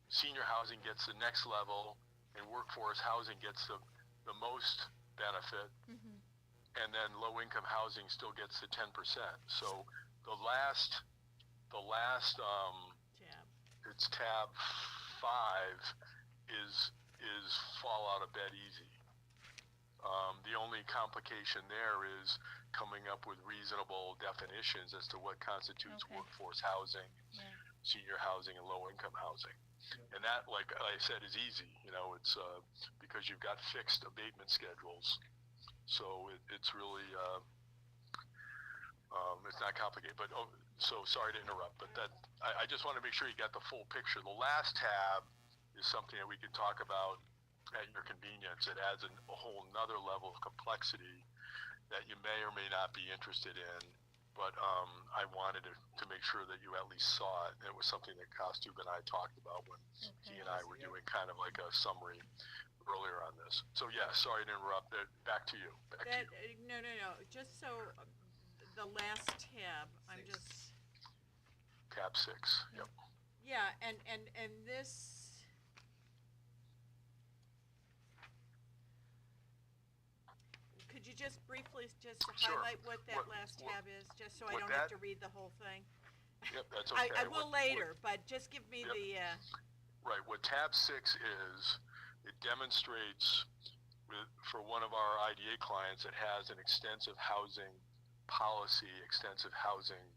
Senior housing gets the next level, and workforce housing gets the most benefit. Mhm. And then low income housing still gets the 10%. So the last Tab. it's tab 5 is fall out of bed easy. The only complication there is coming up with reasonable definitions as to what constitutes Okay. workforce housing, Yeah. senior housing, and low income housing. And that, like I said, is easy. You know, it's because you've got fixed abatement schedules. So it's really, it's not complicated. But, so sorry to interrupt, but I just want to make sure you got the full picture. The last tab is something that we can talk about at your convenience. It adds a whole nother level of complexity that you may or may not be interested in. But I wanted to make sure that you at least saw it. It was something that Kostub and I talked about when he and I were doing kind of like a summary earlier on this. So yeah, sorry to interrupt. Back to you. Back That, to you. no, just so, the last tab, I'm 6. just, Tab 6. Yep. yeah, and this, could you just briefly just Sure. highlight what that What- last what- tab is, just so I what don't have that- to read the whole thing? Yep, that's okay. I will What- later, but just give me Yep. the, Right, what tab 6 is, it demonstrates for one of our IDA clients that has an extensive housing policy, extensive housing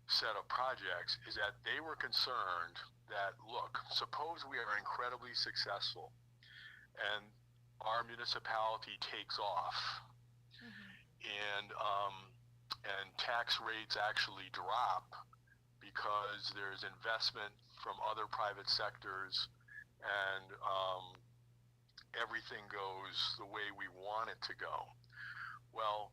set of projects, is that they were concerned that, look, suppose we are incredibly successful and our municipality takes off and tax rates actually drop because there's investment from other private sectors and everything goes the way we want it to go. Well,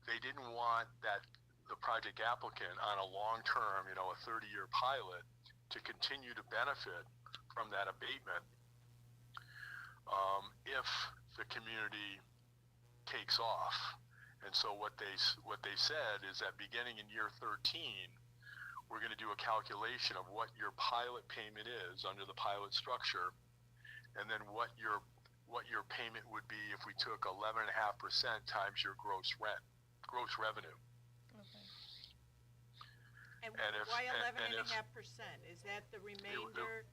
they didn't want the project applicant on a long-term, a 30-year pilot to continue to benefit from that abatement if the community takes off. And so what they said is that beginning in year 13, we're going to do a calculation of what your pilot payment is under the pilot structure, and then what your payment would be if we took 11.5% times your gross revenue. Okay. and and if- why and- 11.5%? Is that the remainder?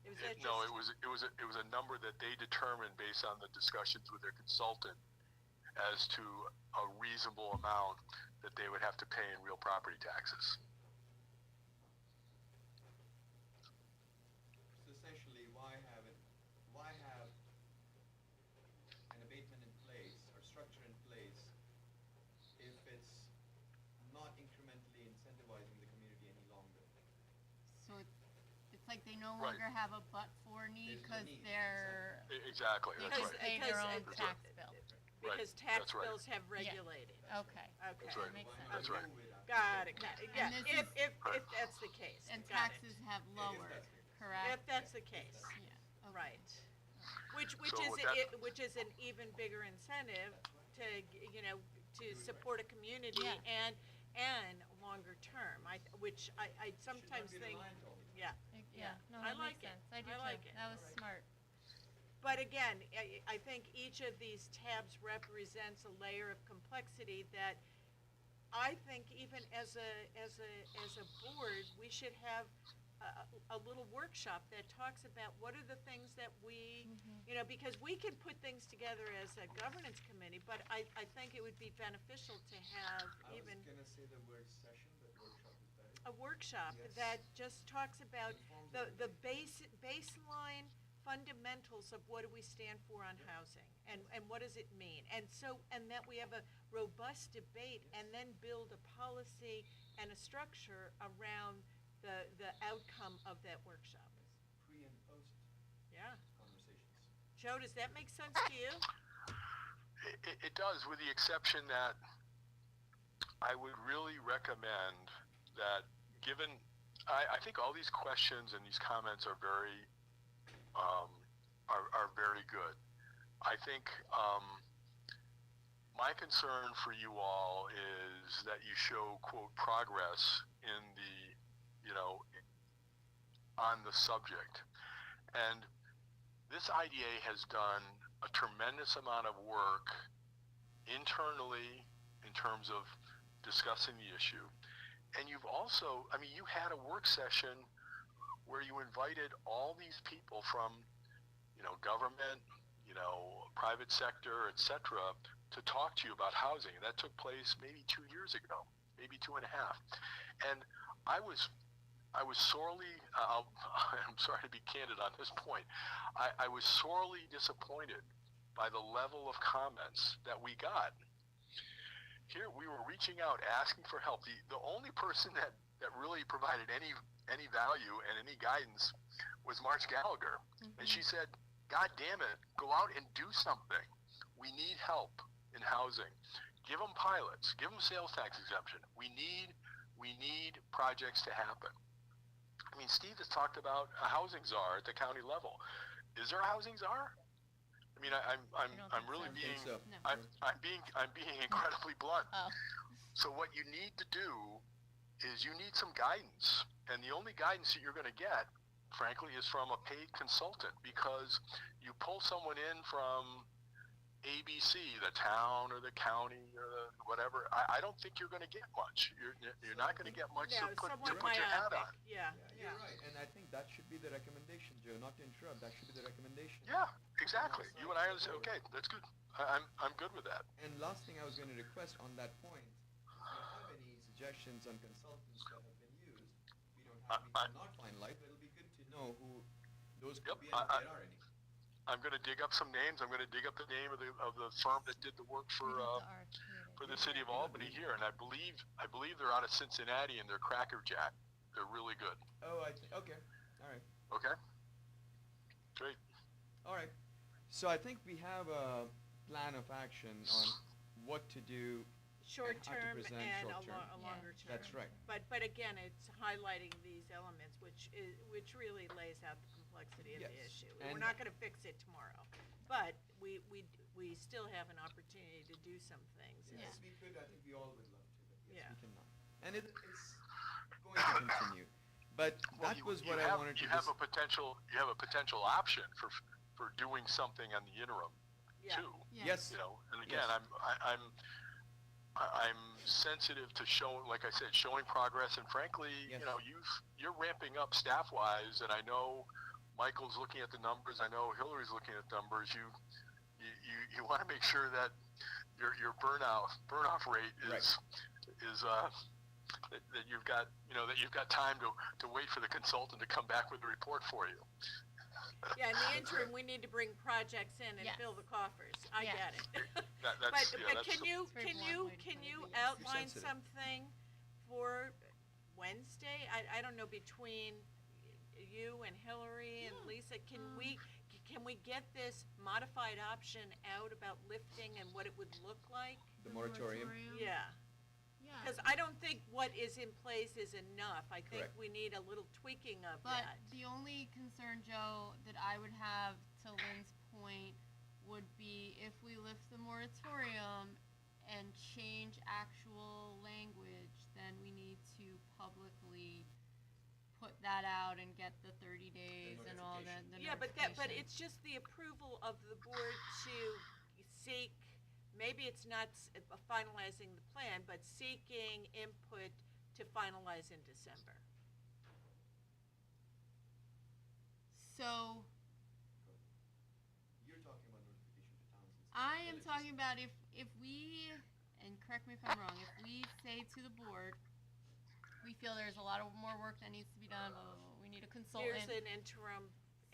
Is that No, just- it was a number that they determined based on the discussions with their consultant as to a reasonable amount that they would have to pay in real property taxes. So essentially, why have an abatement in place or structure in place if it's not incrementally incentivizing the community any longer? So it's like they no Right. longer have a but-for need There's no because need, they're, Exactly, they that's just right. pay their own Because- tax bill. Because Right, tax that's right. bills have regulated. Okay. Okay. That's right. Makes Why sense. not That's right. move it after Got the it, fact? yeah, this if, is- if that's the case. And got it. taxes have lowered, that's the case. correct? If that's the case, Yeah. Okay. right. Which So is, with that- which is an even bigger incentive to, to support a community Yeah. and longer term, which I sometimes Should not be think, reliant on it. yeah. Yeah, no, I that like makes it. sense. I do I too. like it. That was smart. But again, I think each of these tabs represents a layer of complexity that I think even as a board, we should have a little workshop that talks about what are the things that we, because we can put things together as a governance committee, but I think it would be beneficial to have I even was gonna say the word session, but workshop is better. a workshop Yes. that just talks about Informs the everybody. baseline fundamentals of what do we stand for on housing, and what does it mean? And that we have a robust debate and then build a policy and a structure around the outcome of that workshop. Pre and post Yeah. conversations. Joe, does that make sense to you? It does, with the exception that I would really recommend that, given, I think all these questions and these comments are very good. I think my concern for you all is that you show, quote, progress in the, on the subject. And this IDA has done a tremendous amount of work internally in terms of discussing the issue. And you've also, you had a work session where you invited all these people from, government, private sector, etc., to talk to you about housing. And that took place maybe 2 years ago, maybe 2.5. And I was sorely, I'm sorry to be candid on this point, I was sorely disappointed by the level of comments that we got. Here we were reaching out, asking for help. The only person that really provided any value and any guidance was Marge Gallagher. Mm-hmm. And she said, God damn it, go out and do something. We need help in housing. Give them pilots, give them sales tax exemption. We need projects to happen. Steve has talked about a housing czar at the county level. Is there a housing czar? I'm really being, so. No. I'm being incredibly blunt. Oh. So what you need to do is you need some guidance, and the only guidance that you're going to get, frankly, is from a paid consultant, because you pull someone in from ABC, the town or the county or whatever. I don't think you're going to get much. You're not going to get much to put your hat on. Yeah, you're right, and I think that should be the recommendation, Joe. Not to interrupt, that should be the recommendation. Yeah, exactly. You and I understand. Okay, that's good. I'm good with that. And last thing I was going to request on that point, if you have any suggestions on consultants that have been used, we don't have any not finalized, but it'll be good to know who those could be and if there are any. I'm going to dig up some names. I'm going to dig up the name of the firm that did the work for the city of Albany here, and I believe they're out of Cincinnati, and they're crackerjack. They're really good. Oh, okay, all right. Okay. Great. All right. So I think we have a plan of action on what to do. Short how to term present and short term. a longer term. That's right. But again, it's highlighting these elements, which really lays out the complexity of the Yes. issue. And We're not going to fix it tomorrow, but we still have an opportunity to do some things. Yes, we could. I think we all would love to, but yes, Yeah. we cannot. And it's going to continue. But Well, that was what I wanted to. You have a potential option for doing something on the interim Yeah. too. Yeah. Yes. And again, Yes. I'm sensitive to showing progress, and frankly, Yes. you're ramping up staff-wise, and I know Michael's looking at the numbers. I know Hillary's looking at the numbers. You want to make sure that your burn-off rate is that you've got time to wait for the consultant to come back with a report for you. Yeah, in the interim, we need to bring projects in and Yes. fill the coffers. I Yes. get it. That's Can you It's very blunt way to put it, but yes. outline sensitive. something for Wednesday? I don't know, between you and Hillary and Lisa, can we get this modified option out about lifting and what it would look like? The moratorium. Yeah, Yeah. because I don't think what is in place is enough. I think Correct. we need a little tweaking of But that. the only concern, Joe, that I would have, to Lynn's point, would be if we lift the moratorium and change actual language, then we need to publicly put that out and get the 30 days and all that. notification. The Yeah, but notification. it's just the approval of the board to seek, maybe it's not finalizing the plan, but seeking input to finalize in December. So You're talking about notification to towns and cities. I am talking about if we, and correct me if I'm wrong, if we say to the board, we feel there's a lot of more work that needs to be done, blah, blah, blah, we need a consultant. Here's an interim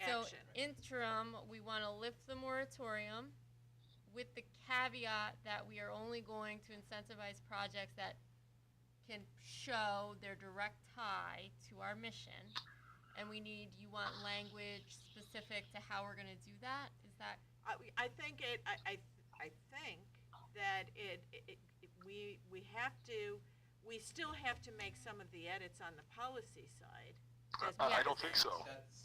So action. interim, we want to lift the moratorium with the caveat that we are only going to incentivize projects that can show their direct tie to our mission. And you want language specific to how we're going to do that? Is that? I think I think that we still have to make some of the edits on the policy side. I don't think so.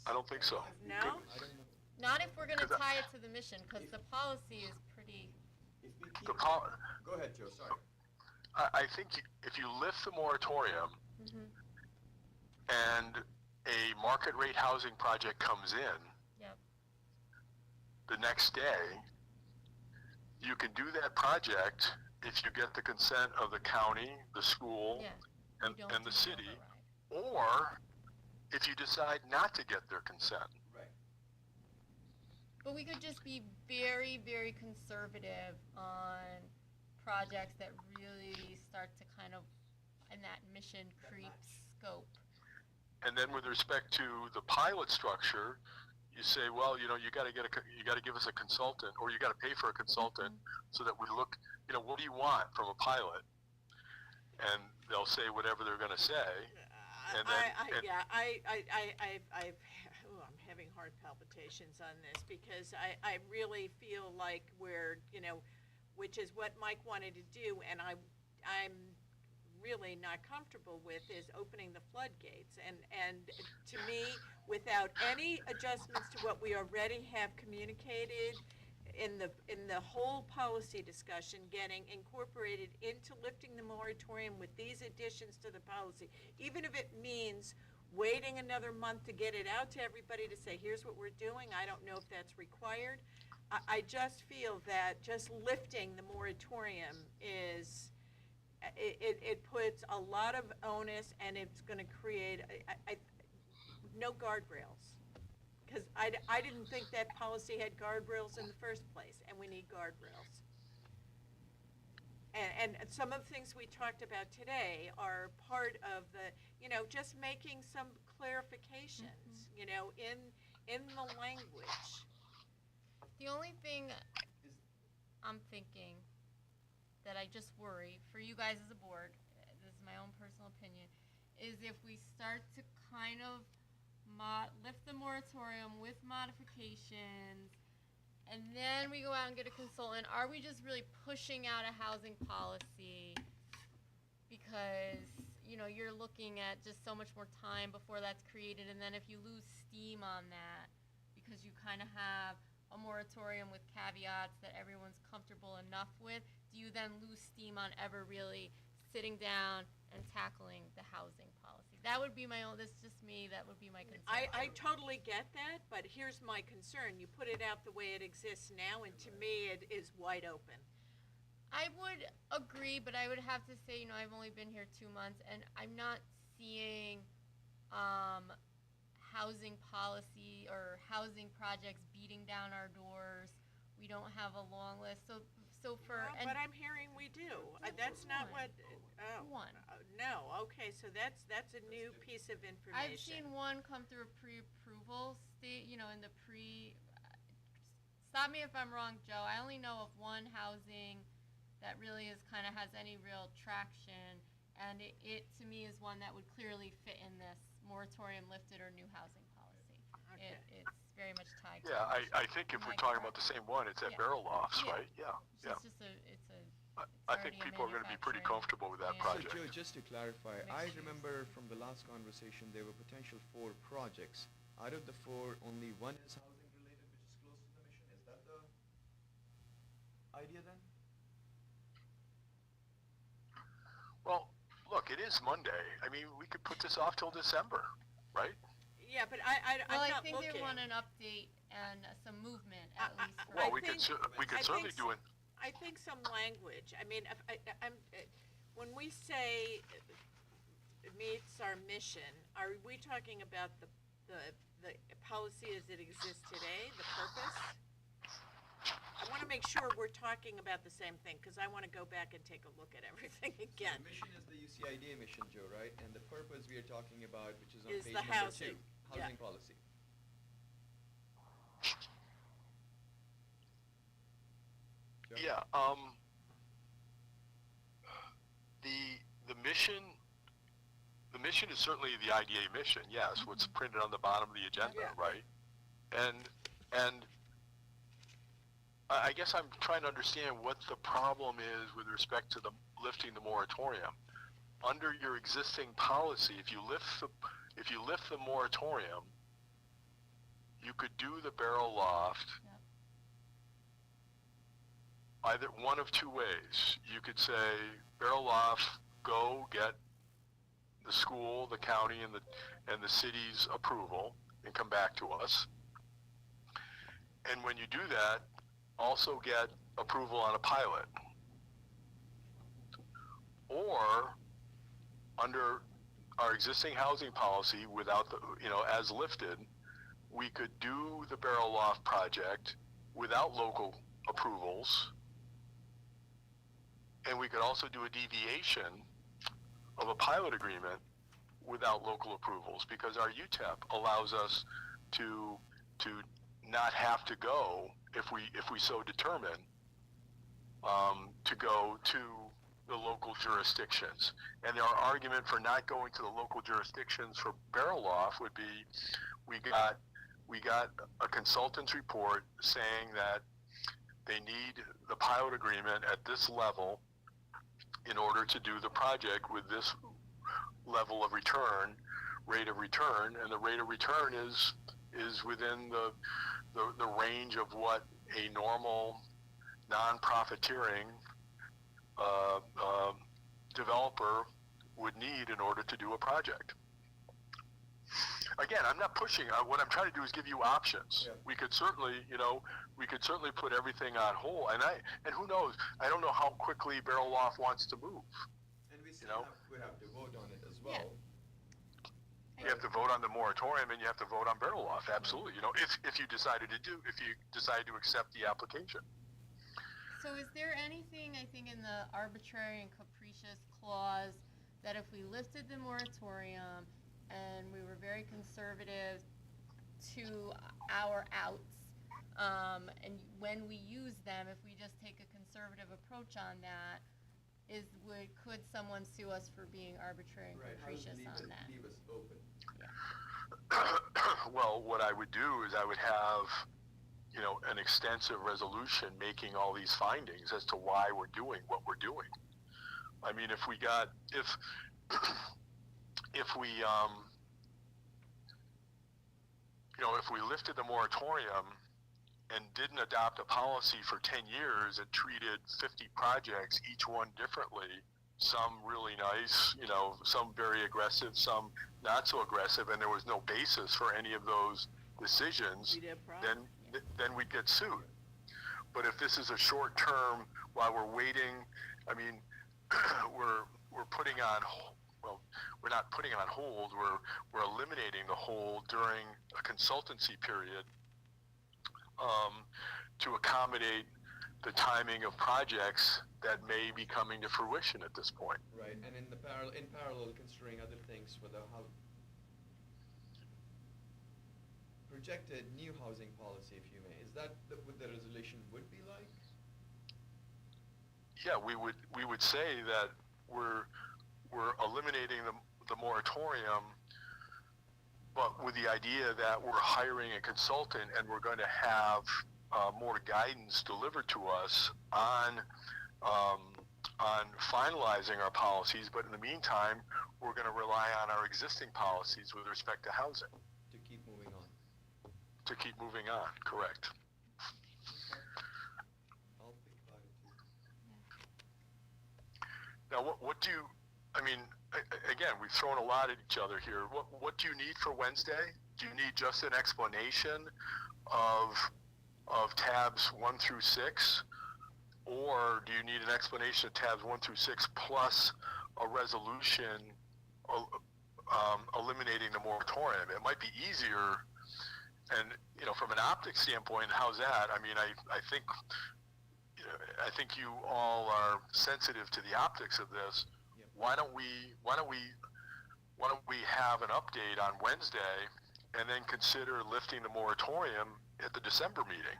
I don't think so. No? I don't know. Not if we're going to tie it to the mission, because the policy is pretty. If we keep, The pol- go ahead, Joe, sorry. I think if you lift the moratorium and a market rate housing project comes in Yep. the next day, you can do that project if you get the consent of the county, the school, Yeah. and, You don't and the do city, override. or if you decide not to get their consent. Right. But we could just be very, very conservative on projects that really start to kind of, in that mission creep scope. And then with respect to the pilot structure, you say, well, you got to give us a consultant, or you got to pay for a consultant, so that we look, what do you want from a pilot? And they'll say whatever they're going to say. And then, I'm having heart palpitations on this, because I really feel like which is what Mike wanted to do, and I'm really not comfortable with, is opening the floodgates. And to me, without any adjustments to what we already have communicated in the whole policy discussion, getting incorporated into lifting the moratorium with these additions to the policy, even if it means waiting another month to get it out to everybody to say, here's what we're doing, I don't know if that's required. I just feel that just lifting the moratorium is, it puts a lot of onus, and it's going to create no guardrails. Because I didn't think that policy had guardrails in the first place, and we need guardrails. And some of the things we talked about today are part of the, just making some clarifications, in the language. The only thing I'm thinking that I just worry for you guys as a board, this is my own personal opinion, is if we start to kind of lift the moratorium with modifications, and then we go out and get a consultant, are we just really pushing out a housing policy? Because, you're looking at just so much more time before that's created, and then if you lose steam on that, because you kind of have a moratorium with caveats that everyone's comfortable enough with, do you then lose steam on ever really sitting down and tackling the housing policy? That would be my own, this is just me, that would be my concern. I totally get that, but here's my concern. You put it out the way it exists now, and to me, it is wide open. I would agree, but I would have to say, I've only been here 2 months, and I'm not seeing housing policy or housing projects beating down our doors. We don't have a long list, so for. Well, but I'm hearing we do. That's not what. Oh, one. No. Okay, so that's a new piece of information. I've seen one come through a pre-approval state. In the pre. Stop me if I'm wrong, Joe. I only know of one housing that really has any real traction, and it to me is one that would clearly fit in this moratorium lifted or new housing policy. Okay. It's very much tied to. yeah, I think if we're talking about the same one, it's at Yeah. Barrel Lofts, Yeah. right? Yeah, yeah. It's just it's I think people are going to be pretty comfortable with that Yeah. project. So Joe, just to clarify, Mixed I use. remember from the last conversation, there were potential 4 projects. Out of the 4, only one is housing related, which is close to the mission. Is that the idea then? Well, look, it is Monday. I mean, we could put this off till December, right? Yeah, but Well, I'm I not think looking. they want an update and some movement at I- least. For Well, I we could think- we could I certainly think do it. I think some language. I mean, when we say it meets our mission, are we talking about the policy as it exists today, the purpose? I want to make sure we're talking about the same thing, because I want to go back and take a look at everything So again. the mission is the UCIDA mission, Joe, right? And the purpose we are talking about, which is on Is page the number housing, 2, yeah. housing policy. Yeah. The mission. The mission is certainly the IDA mission. Yes, what's printed on the bottom of the agenda, Yeah. right? And I guess I'm trying to understand what the problem is with respect to the lifting the moratorium. Under your existing policy, if you lift the moratorium, you could do the barrel loft Yep. either one of two ways. You could say, barrel loft, go get the school, the county, and the city's approval, and come back to us. And when you do that, also get approval on a pilot. Or under our existing housing policy, without the, as lifted, we could do the barrel loft project without local approvals, and we could also do a deviation of a pilot agreement without local approvals, because our UTEP allows us to not have to go, if we so determine, to go to the local jurisdictions. And our argument for not going to the local jurisdictions for barrel loft would be, we got a consultant's report saying that they need the pilot agreement at this level in order to do the project with this level of rate of return, and the rate of return is within the range of what a normal non-profiteering developer would need in order to do a project. Again, I'm not pushing. What I'm trying to do is give you options. Yeah. We could certainly put everything on hold, and who knows? I don't know how quickly Barrel Loft wants to move. And we still would have to vote on it as well. Yeah. You have to vote on the moratorium, and you have to vote on Barrel Loft. Absolutely. If you decide to accept the application. So is there anything, I think, in the arbitrary and capricious clause that if we lifted the moratorium and we were very conservative to our outs, and when we use them, if we just take a conservative approach on that, could someone sue us for being arbitrary and Right. capricious on that? Leave us open. Well, what I would do is I would have, an extensive resolution making all these findings as to why we're doing what we're doing. I mean, if we lifted the moratorium and didn't adopt a policy for 10 years and treated 50 projects, each one differently, some really nice, some very aggressive, some not so aggressive, and there was no basis for any of those decisions, We'd have problems. then we'd get sued. But if this is a short term, while we're waiting, I mean, we're putting on, well, we're not putting it on hold, we're eliminating the hold during a consultancy period to accommodate the timing of projects that may be coming to fruition at this point. Right. And in parallel, considering other things for the projected new housing policy, if you may, is that what the resolution would be like? Yeah, we would say that we're eliminating the moratorium, but with the idea that we're hiring a consultant and we're going to have more guidance delivered to us on finalizing our policies. But in the meantime, we're going to rely on our existing policies with respect to housing. To keep moving on. To keep moving on, correct. I'll think about it too. Now, what do you, I mean, again, we've thrown a lot at each other here. What do you need for Wednesday? Do you need just an explanation of tabs 1 through 6? Or do you need an explanation of tabs 1 through 6 plus a resolution eliminating the moratorium? It might be easier, and from an optics standpoint, how's that? I mean, I think you all are sensitive to the optics of this. Yep. Why don't we have an update on Wednesday, and then consider lifting the moratorium at the December meeting?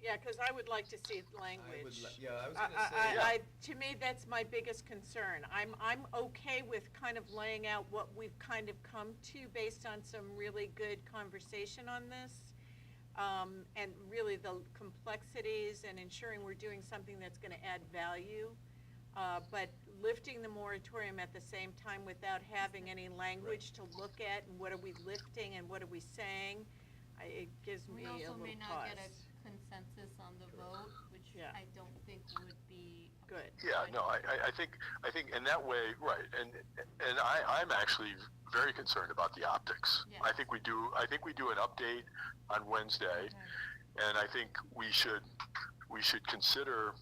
Yeah, because I would like to see I would, language. yeah, I was gonna say. To me, that's my biggest concern. I'm okay with kind of laying out what we've kind of come to based on some really good conversation on this. And really the complexities and ensuring we're doing something that's gonna add value. But lifting the moratorium at the same time without having any language to look at, and what are we lifting and what are we saying, it gives me We a also little may pause. not get a consensus on the vote, which Yeah. I don't think would be. Good. Yeah, no, I think in that way, right, and I'm actually very concerned about the optics. Yes. I think we do an update on Wednesday, Okay. and I think we should consider,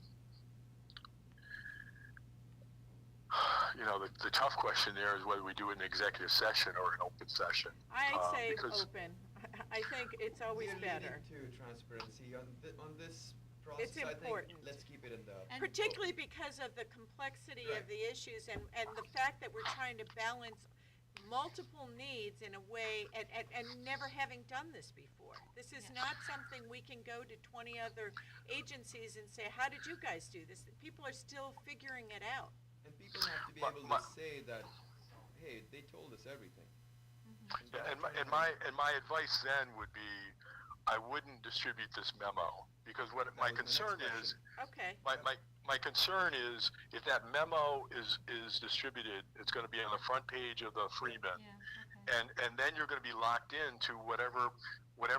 you know, the tough question there is whether we do an executive session or an open session. I'd say because- open. I think it's always We're better. leaning to transparency on this process. It's I important. think let's keep it in the. And- Particularly because of the complexity Right. of the issues and the fact that we're trying to balance multiple needs in a way, and never having done this before. This is Yeah. not something we can go to 20 other agencies and say, how did you guys do this? People are still figuring it out. And people have to be My- able my- to say that, hey, they told us everything. Mhm. Yeah, and my advice then would be, I wouldn't distribute this memo, because what That my was the next concern question. is, Okay. my concern is if that memo is distributed, it's going to be on the front page of the Freeman, Yeah, okay, and then you're going to be locked into whatever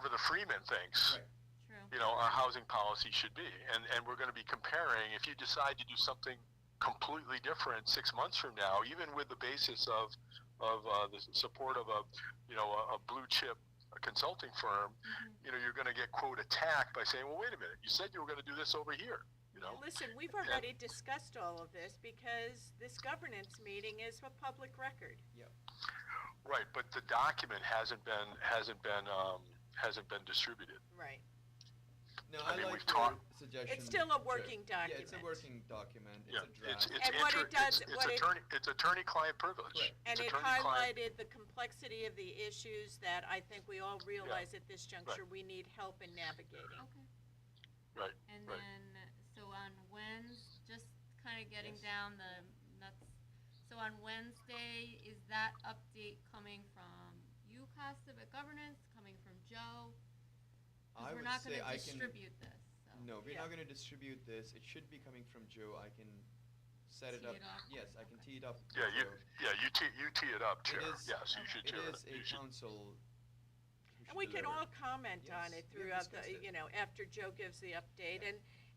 the Freeman thinks, Right. true. you know, our housing policy should be, and we're going to be comparing. If you decide to do something completely different 6 months from now, even with the basis of the support of a blue chip consulting firm, Mhm. you know, you're going to get quote attacked by saying, well, wait a minute, you said you were going to do this over here, you know. Listen, we've already discussed all of this because this governance meeting is a public record. Right, but the document hasn't been distributed. Right. No, I I, mean, like we've your talked- suggestion. It's still a Joe. working Yeah, it's a document. working document. It's Yeah, a draft. And what it does- it's what it- attorney-client privilege. Right. And It's it attorney-client- highlighted the complexity of the issues that I think we all realize at this juncture we need help in navigating. Okay. Right, And right. then, so on just kind of getting Yes. down the nuts. So on Wednesday, is that update coming from you, Civic Governance, coming from Joe? I Because we're would not say gonna I can. distribute this, so. No, we're Yeah. not going to distribute this. It should be coming from Joe. I can set it Tee up. it up? Yes, I can Okay. tee it up. with Yeah, Joe. you tee it up, Chair. is- Yes, you Okay. should It chair is it. a You should- council. who And should we can deliver. all comment on Yes, it we have throughout discussed the, it. after Joe gives the update. Yeah.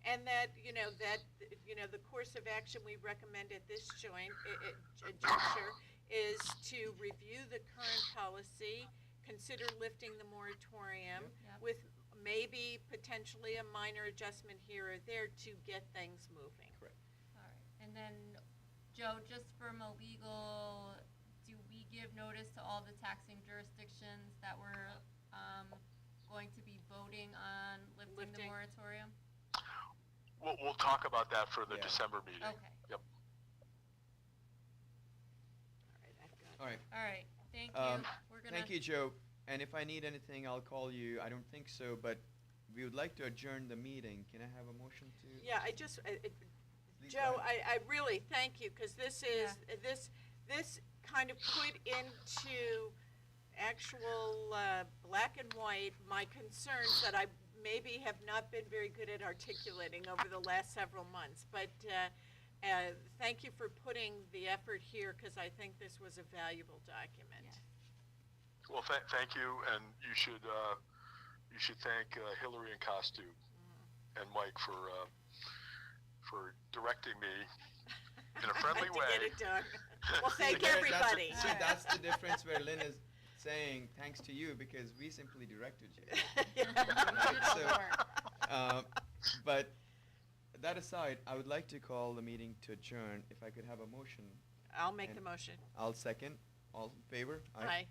And that, the course of action we recommend at this juncture is to review the current policy, consider lifting the moratorium Yep. with maybe potentially a minor adjustment here or there to get things moving. Correct. All right, and then, Joe, just from a legal, do we give notice to all the taxing jurisdictions that we're, going to be voting on lifting the Lifting. moratorium? We'll talk about that for the Yeah. December meeting. Okay, Yep. All right, I've got. All right. all right, thank you. We're gonna. Thank you, Joe. And if I need anything, I'll call you. I don't think so, but we would like to adjourn the meeting. Can I have a motion to? Yeah, Please Joe, go ahead. I really thank you, because this is, this kind of put into actual black and white my concerns that I maybe have not been very good at articulating over the last several months. But thank you for putting the effort here, because I think this was a valuable document. Yes. Well, thank you, and you should thank Hillary and Costu and Mike for directing me in a friendly way. To get it done. Well, thank There- everybody. See, that's the difference where Lynn is saying thanks to you because we simply directed you. You did all the So, work. But that aside, I would like to call the meeting to adjourn. If I could have a motion, I'll make And- the motion. I'll second. All in favor? Aye. All right.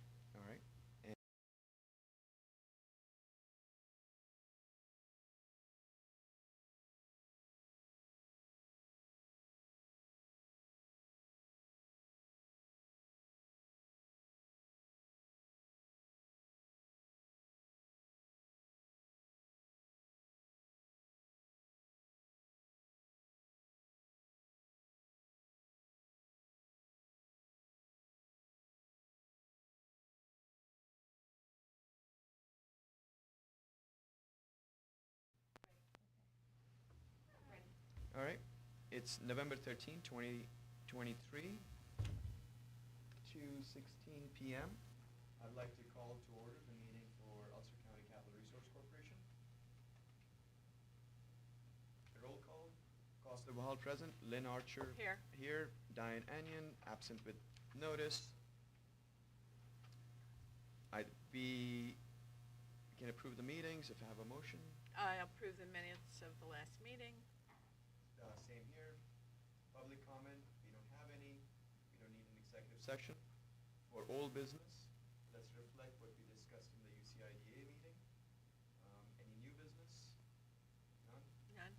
right. It's November 13, 2023, 2:16 p.m. I'd like to call to order the meeting for Ulster County Capital Resource Corporation. Roll call. Costa Bahal present. Lynn Archer. Here. Here. Diane Anyon, absent with notice. We can approve the meetings if I have a motion. I approve the minutes of the last meeting. Same here. Public comment, we don't have any. We don't need an executive session. For old business, let's reflect what we discussed in the UCIDA meeting. Any new business? None? None.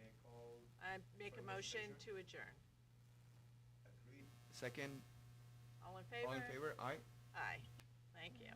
May I call? I make for a motion adjourn? to adjourn. Agreed. Second, All in favor? all in favor? Aye. Aye. Thank you.